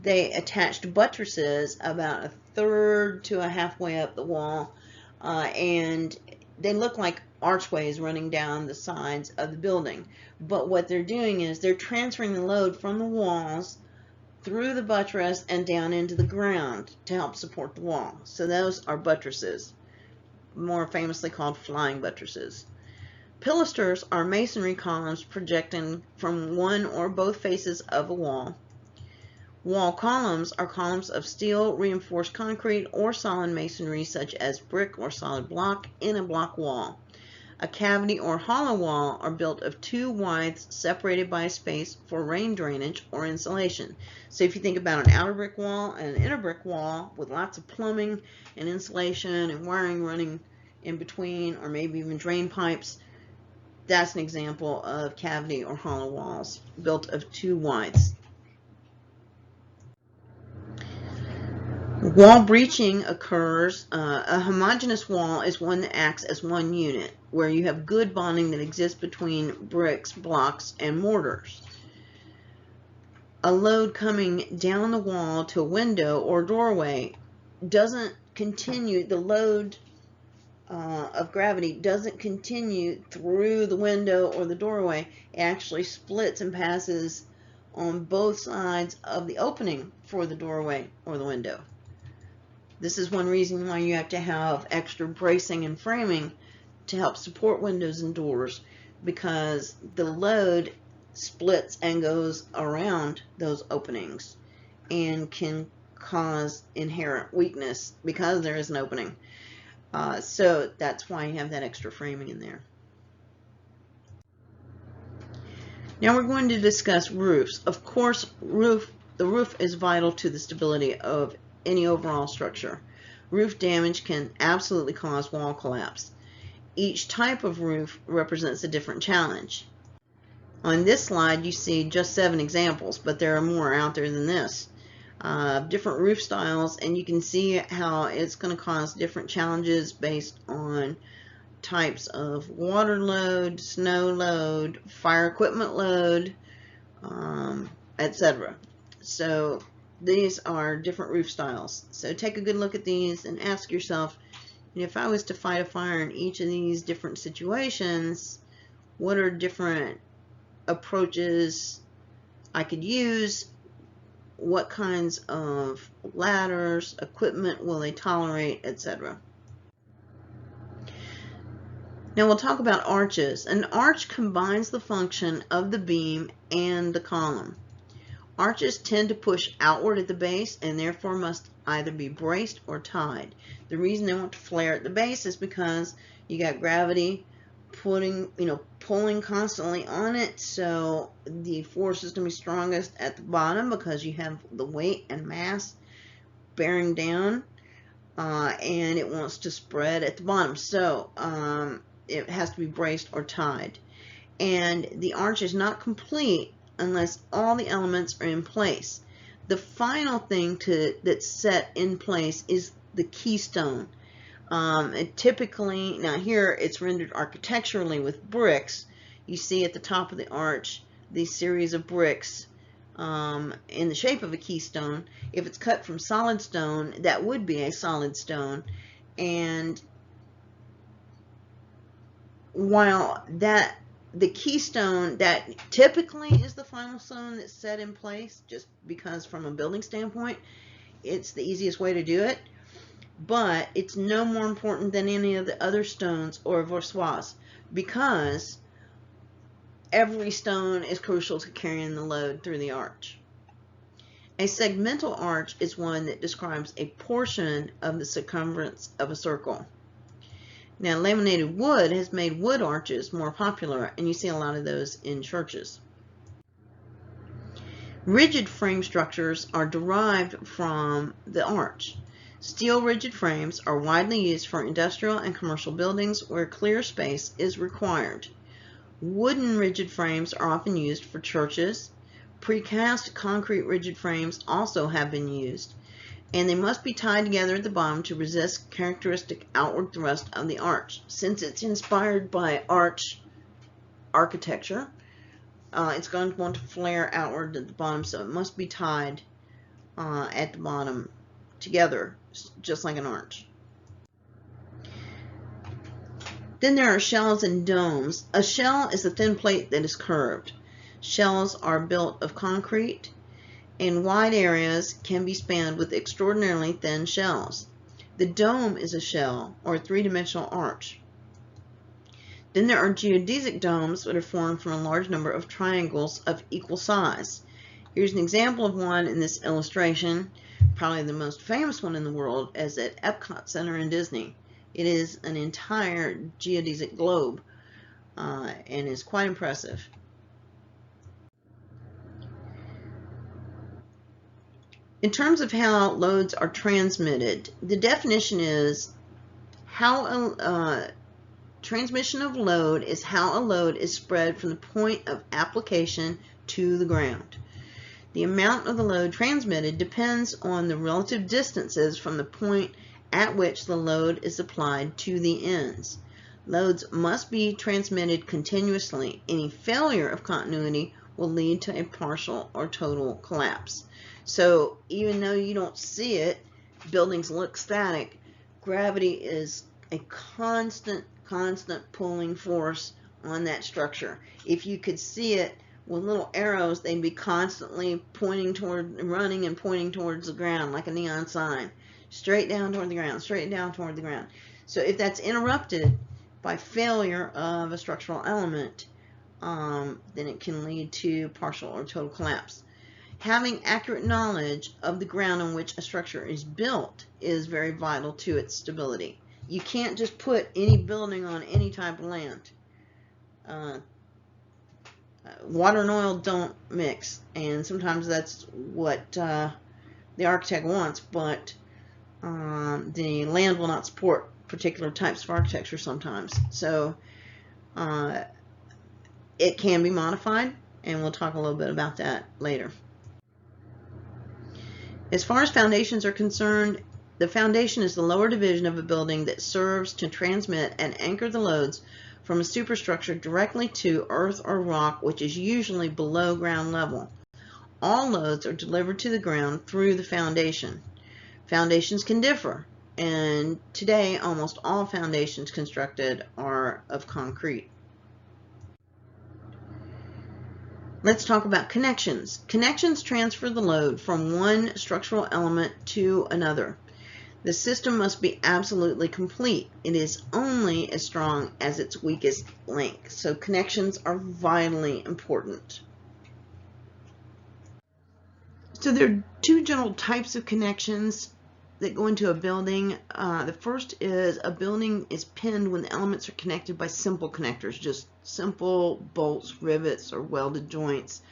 they attached buttresses about 1/3 to a halfway up the wall, and they look like archways running down the sides of the building. But what they're doing is they're transferring the load from the walls through the buttress and down into the ground to help support the wall. So those are buttresses, more famously called flying buttresses. Pilasters are masonry columns projecting from one or both faces of a wall. Wall columns are columns of steel, reinforced concrete, or solid masonry such as brick or solid block in a block wall. A cavity or hollow wall are built of two withes separated by a space for rain drainage or insulation. So if you think about an outer brick wall and an inner brick wall with lots of plumbing and insulation and wiring running in between, or maybe even drain pipes, that's an example of cavity or hollow walls built of two withes. Wall breaching occurs. A homogeneous wall is one that acts as one unit, where you have good bonding that exists between bricks, blocks, and mortars. A load coming down the wall to a window or doorway doesn't continue, the load of gravity doesn't continue through the window or the doorway. It actually splits and passes on both sides of the opening for the doorway or the window. This is one reason why you have to have extra bracing and framing to help support windows and doors, because the load splits and goes around those openings and can cause inherent weakness because there is an opening. So that's why you have that extra framing in there. Now we're going to discuss roofs. Of course, the roof is vital to the stability of any overall structure. Roof damage can absolutely cause wall collapse. Each type of roof represents a different challenge. On this slide you see just 7 examples, but there are more out there than this. Different roof styles, and you can see how it's going to cause different challenges based on types of water load, snow load, fire equipment load, etc. So these are different roof styles. So take a good look at these and ask yourself, if I was to fight a fire in each of these different situations, what are different approaches I could use? What kinds of ladders, equipment will they tolerate, etc. Now we'll talk about arches. An arch combines the function of the beam and the column. Arches tend to push outward at the base and therefore must either be braced or tied. The reason they want to flare at the base is because you got gravity pulling constantly on it, so the force is going to be strongest at the bottom because you have the weight and mass bearing down, and it wants to spread at the bottom, so it has to be braced or tied. And the arch is not complete unless all the elements are in place. The final thing that's set in place is the keystone. Typically, now here it's rendered architecturally with bricks. You see at the top of the arch these series of bricks in the shape of a keystone. If it's cut from solid stone, that would be a solid stone. And while the keystone, that typically is the final stone that's set in place, just because from a building standpoint, it's the easiest way to do it. But it's no more important than any of the other stones or voussoirs, because every stone is crucial to carrying the load through the arch. A segmental arch is one that describes a portion of the circumference of a circle. Now, laminated wood has made wood arches more popular, and you see a lot of those in churches. Rigid frame structures are derived from the arch. Steel rigid frames are widely used for industrial and commercial buildings where clear space is required. Wooden rigid frames are often used for churches, Precast concrete rigid frames also have been used, and they must be tied together at the bottom to resist characteristic outward thrust of the arch. Since it's inspired by arch architecture, it's going to want to flare outward at the bottom, so it must be tied at the bottom together, just like an arch. Then there are shells and domes. A shell is a thin plate that is curved. Shells are built of concrete, and wide areas can be spanned with extraordinarily thin shells. The dome is a shell, or a three-dimensional arch. Then there are geodesic domes that are formed from a large number of triangles of equal size. Here's an example of one in this illustration. Probably the most famous one in the world is at Epcot Center in Disney. It is an entire geodesic globe and is quite impressive. In terms of how loads are transmitted, the definition is transmission of load is how a load is spread from the point of application to the ground. The amount of the load transmitted depends on the relative distances from the point at which the load is applied to the ends. Loads must be transmitted continuously. Any failure of continuity will lead to a partial or total collapse. So even though you don't see it, buildings look static, gravity is a constant pulling force on that structure. If you could see it with little arrows, they'd be constantly pointing toward, running and pointing towards the ground like a neon sign. Straight down toward the ground, straight down toward the ground. So if that's interrupted by failure of a structural element, then it can lead to partial or total collapse. Having accurate knowledge of the ground on which a structure is built is very vital to its stability. You can't just put any building on any type of land. Water and oil don't mix, and sometimes that's what the architect wants, but the land will not support particular types of architecture sometimes. So it can be modified, and we'll talk a little bit about that later. As far as foundations are concerned, the foundation is the lower division of a building that serves to transmit and anchor the loads from a superstructure directly to earth or rock, which is usually below ground level. All loads are delivered to the ground through the foundation. Foundations can differ, and today almost all foundations constructed are of concrete. Let's talk about connections. Connections transfer the load from one structural element to another. The system must be absolutely complete. It is only as strong as its weakest link. So connections are vitally important. So there are two general types of connections that go into a building. The first is a building is pinned when the elements are connected by simple connectors, just simple bolts, rivets, or welded joints,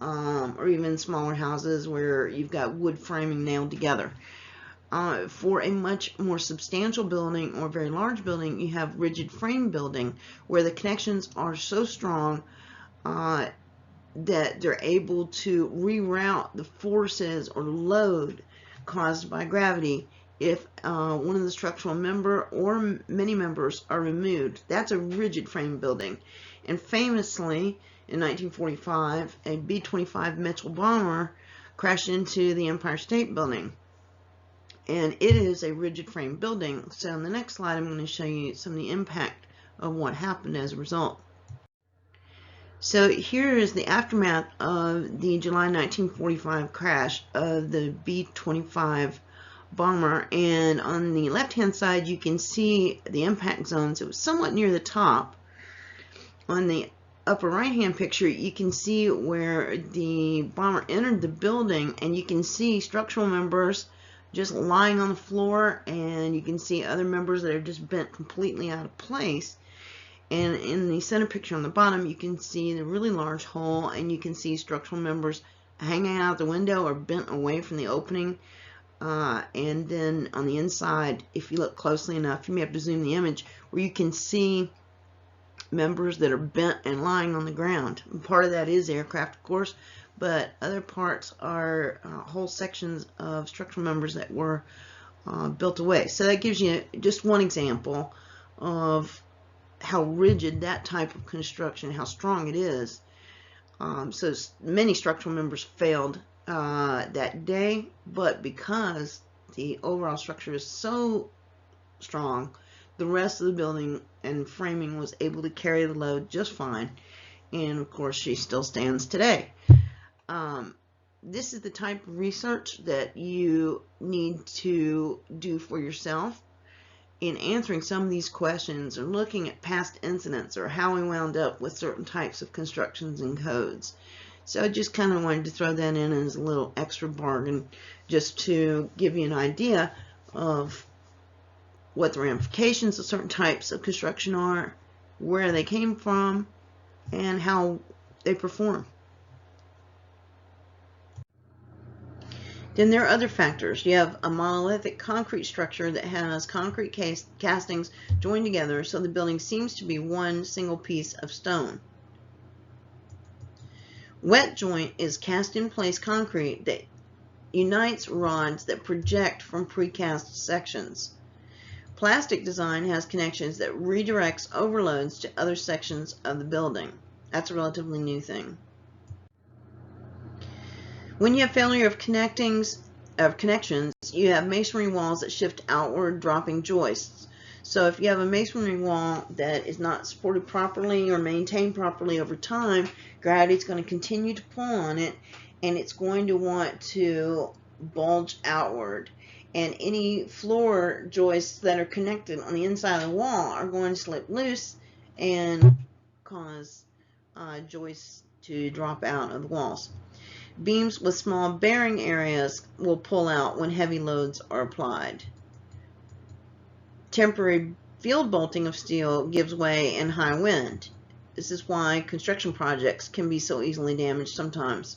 or even smaller houses where you've got wood framing nailed together. For a much more substantial building or very large building, you have rigid frame building where the connections are so strong that they're able to reroute the forces or load caused by gravity if one of the structural member or many members are removed. That's a rigid frame building. And famously, in 1945, a B-25 Mitchell bomber crashed into the Empire State Building. And it is a rigid frame building. So in the next slide, I'm going to show you some of the impact of what happened as a result. So here is the aftermath of the July 1945 crash of the B-25 bomber, and on the left-hand side you can see the impact zones. It was somewhat near the top. On the upper right-hand picture you can see where the bomber entered the building, and you can see structural members just lying on the floor, and you can see other members that are just bent completely out of place. And in the center picture on the bottom, you can see the really large hole, and you can see structural members hanging out the window or bent away from the opening. And then on the inside, if you look closely enough, you may have to zoom the image, where you can see members that are bent and lying on the ground. Part of that is aircraft, of course, but other parts are whole sections of structural members that were built away. So that gives you just one example of how rigid that type of construction, how strong it is. So many structural members failed that day, but because the overall structure is so strong, the rest of the building and framing was able to carry the load just fine, and of course she still stands today. This is the type of research that you need to do for yourself in answering some of these questions, or looking at past incidents, or how we wound up with certain types of constructions and codes. So I just kind of wanted to throw that in as a little extra bargain, just to give you an idea of what the ramifications of certain types of construction are, where they came from, and how they perform. Then there are other factors. You have a monolithic concrete structure that has concrete castings joined together, so the building seems to be one single piece of stone. Wet joint is cast in place concrete that unites rods that project from precast sections. Plastic design has connections that redirects overloads to other sections of the building. That's a relatively new thing. When you have failure of connections, you have masonry walls that shift outward, dropping joists. So if you have a masonry wall that is not supported properly or maintained properly over time, gravity is going to continue to pull on it, and it's going to want to bulge outward. And any floor joists that are connected on the inside of the wall are going to slip loose and cause joists to drop out of the walls. Beams with small bearing areas will pull out when heavy loads are applied. Temporary field bolting of steel gives way in high wind. This is why construction projects can be so easily damaged sometimes.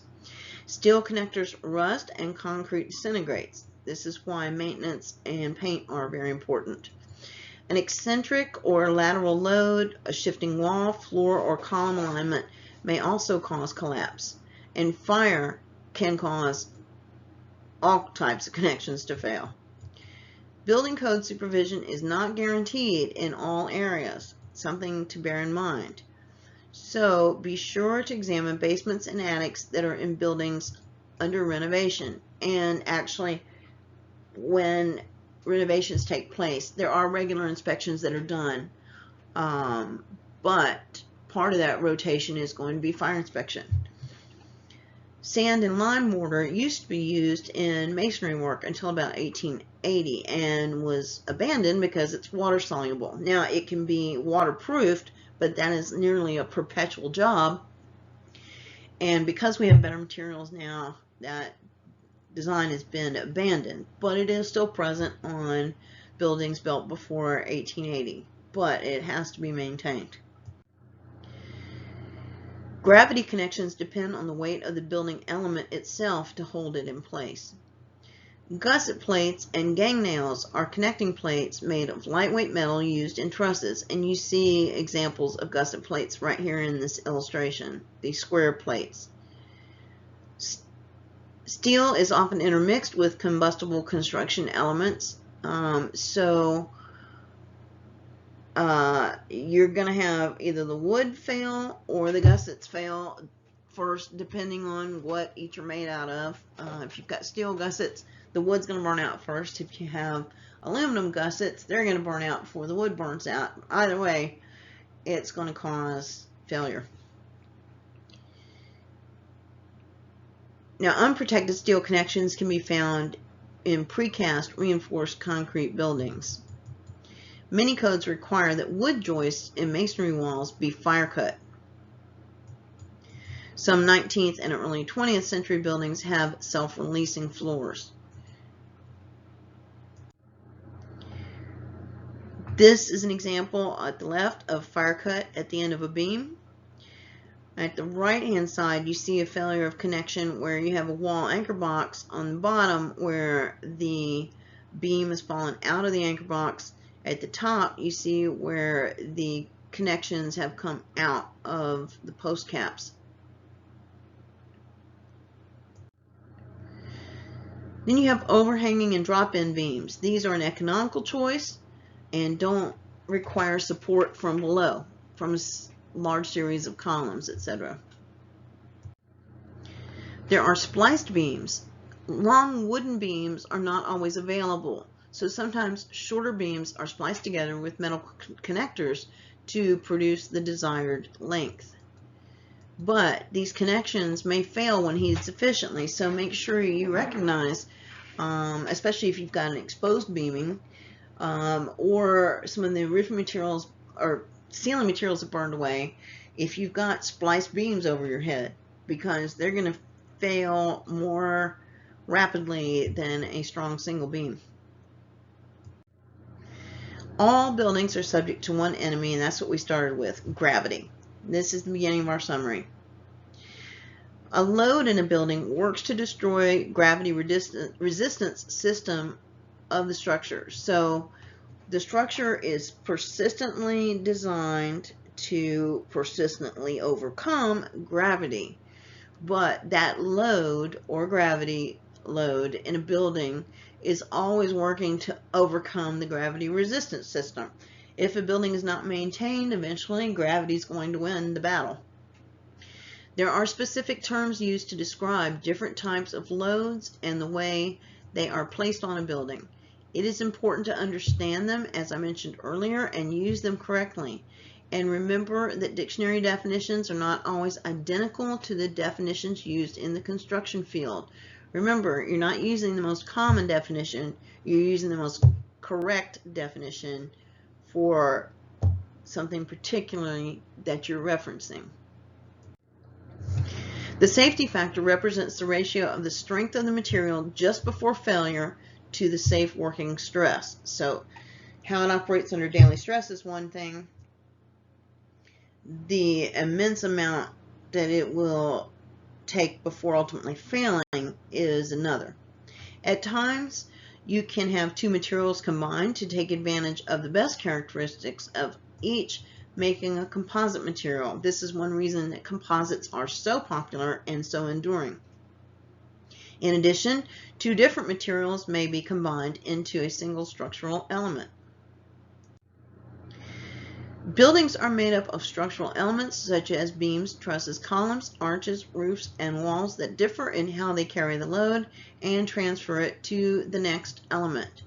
Steel connectors rust and concrete disintegrates. This is why maintenance and paint are very important. An eccentric or lateral load, a shifting wall, floor, or column alignment may also cause collapse. And fire can cause all types of connections to fail. Building code supervision is not guaranteed in all areas, something to bear in mind. So be sure to examine basements and attics that are in buildings under renovation. And actually, when renovations take place, there are regular inspections that are done, but part of that rotation is going to be fire inspection. Sand and lime mortar used to be used in masonry work until about 1880 and was abandoned because it's water soluble. Now it can be waterproofed, but that is nearly a perpetual job. And because we have better materials now, that design has been abandoned, but it is still present on buildings built before 1880, but it has to be maintained. Gravity connections depend on the weight of the building element itself to hold it in place. Gusset plates and gang nails are connecting plates made of lightweight metal used in trusses, and you see examples of gusset plates right here in this illustration, these square plates. Steel is often intermixed with combustible construction elements, you're going to have either the wood fail or the gussets fail first, depending on what each are made out of. If you've got steel gussets, the wood's going to burn out first. If you have aluminum gussets, they're going to burn out before the wood burns out. Either way, it's going to cause failure. Now, unprotected steel connections can be found in precast reinforced concrete buildings. Many codes require that wood joists in masonry walls be fire cut. Some 19th and early 20th century buildings have self-releasing floors. This is an example at the left of fire cut at the end of a beam. At the right hand side, you see a failure of connection where you have a wall anchor box on the bottom where the beam has fallen out of the anchor box. At the top, you see where the connections have come out of the post caps. Then you have overhanging and drop-in beams. These are an economical choice and don't require support from below, from a large series of columns, etc. There are spliced beams. Long wooden beams are not always available, so sometimes shorter beams are spliced together with metal connectors to produce the desired length. But these connections may fail when heated sufficiently, so make sure you recognize, especially if you've got an exposed beaming, or some of the roofing materials or ceiling materials have burned away, if you've got spliced beams over your head, because they're going to fail more rapidly than a strong single beam. All buildings are subject to one enemy, and that's what we started with, gravity. This is the beginning of our summary. A load in a building works to destroy gravity resistance system of the structure. So the structure is persistently designed to persistently overcome gravity. But that load or gravity load in a building is always working to overcome the gravity resistance system. If a building is not maintained, eventually gravity is going to win the battle. There are specific terms used to describe different types of loads and the way they are placed on a building. It is important to understand them, as I mentioned earlier, and use them correctly. And remember that dictionary definitions are not always identical to the definitions used in the construction field. Remember, you're not using the most common definition, you're using the most correct definition for something particularly that you're referencing. The safety factor represents the ratio of the strength of the material just before failure to the safe working stress. So how it operates under daily stress is one thing. The immense amount that it will take before ultimately failing is another. At times, you can have two materials combined to take advantage of the best characteristics of each, making a composite material. This is one reason that composites are so popular and so enduring. In addition, two different materials may be combined into a single structural element. Buildings are made up of structural elements such as beams, trusses, columns, arches, roofs, and walls that differ in how they carry the load and transfer it to the next element.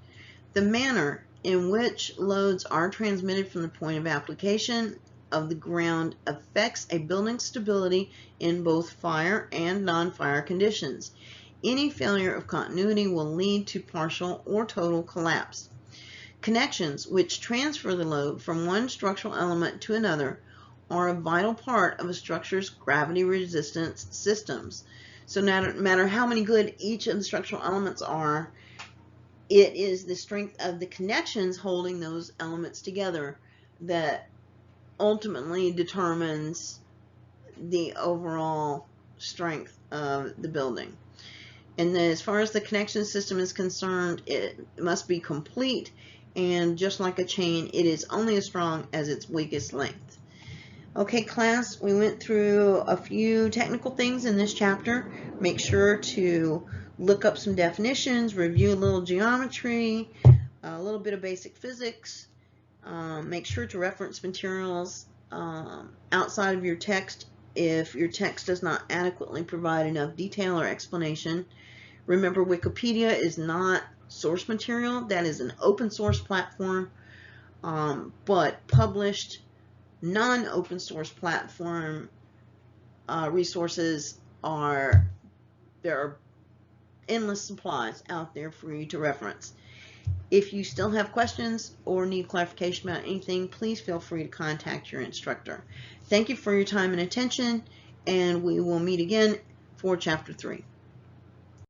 The manner in which loads are transmitted from the point of application of the ground affects a building's stability in both fire and non-fire conditions. Any failure of continuity will lead to partial or total collapse. Connections which transfer the load from one structural element to another are a vital part of a structure's gravity resistance systems. So no matter how many good each of the structural elements are, it is the strength of the connections holding those elements together that ultimately determines the overall strength of the building. And then as far as the connection system is concerned, it must be complete, and just like a chain, it is only as strong as its weakest length. Okay, class, we went through a few technical things in this chapter. Make sure to look up some definitions, review a little geometry, a little bit of basic physics. Make sure to reference materials outside of your text if your text does not adequately provide enough detail or explanation. Remember, Wikipedia is not source material. That is an open source platform, but published non-open source platform resources there are endless supplies out there for you to reference. If you still have questions or need clarification about anything, please feel free to contact your instructor. Thank you for your time and attention, and we will meet again for Chapter 3.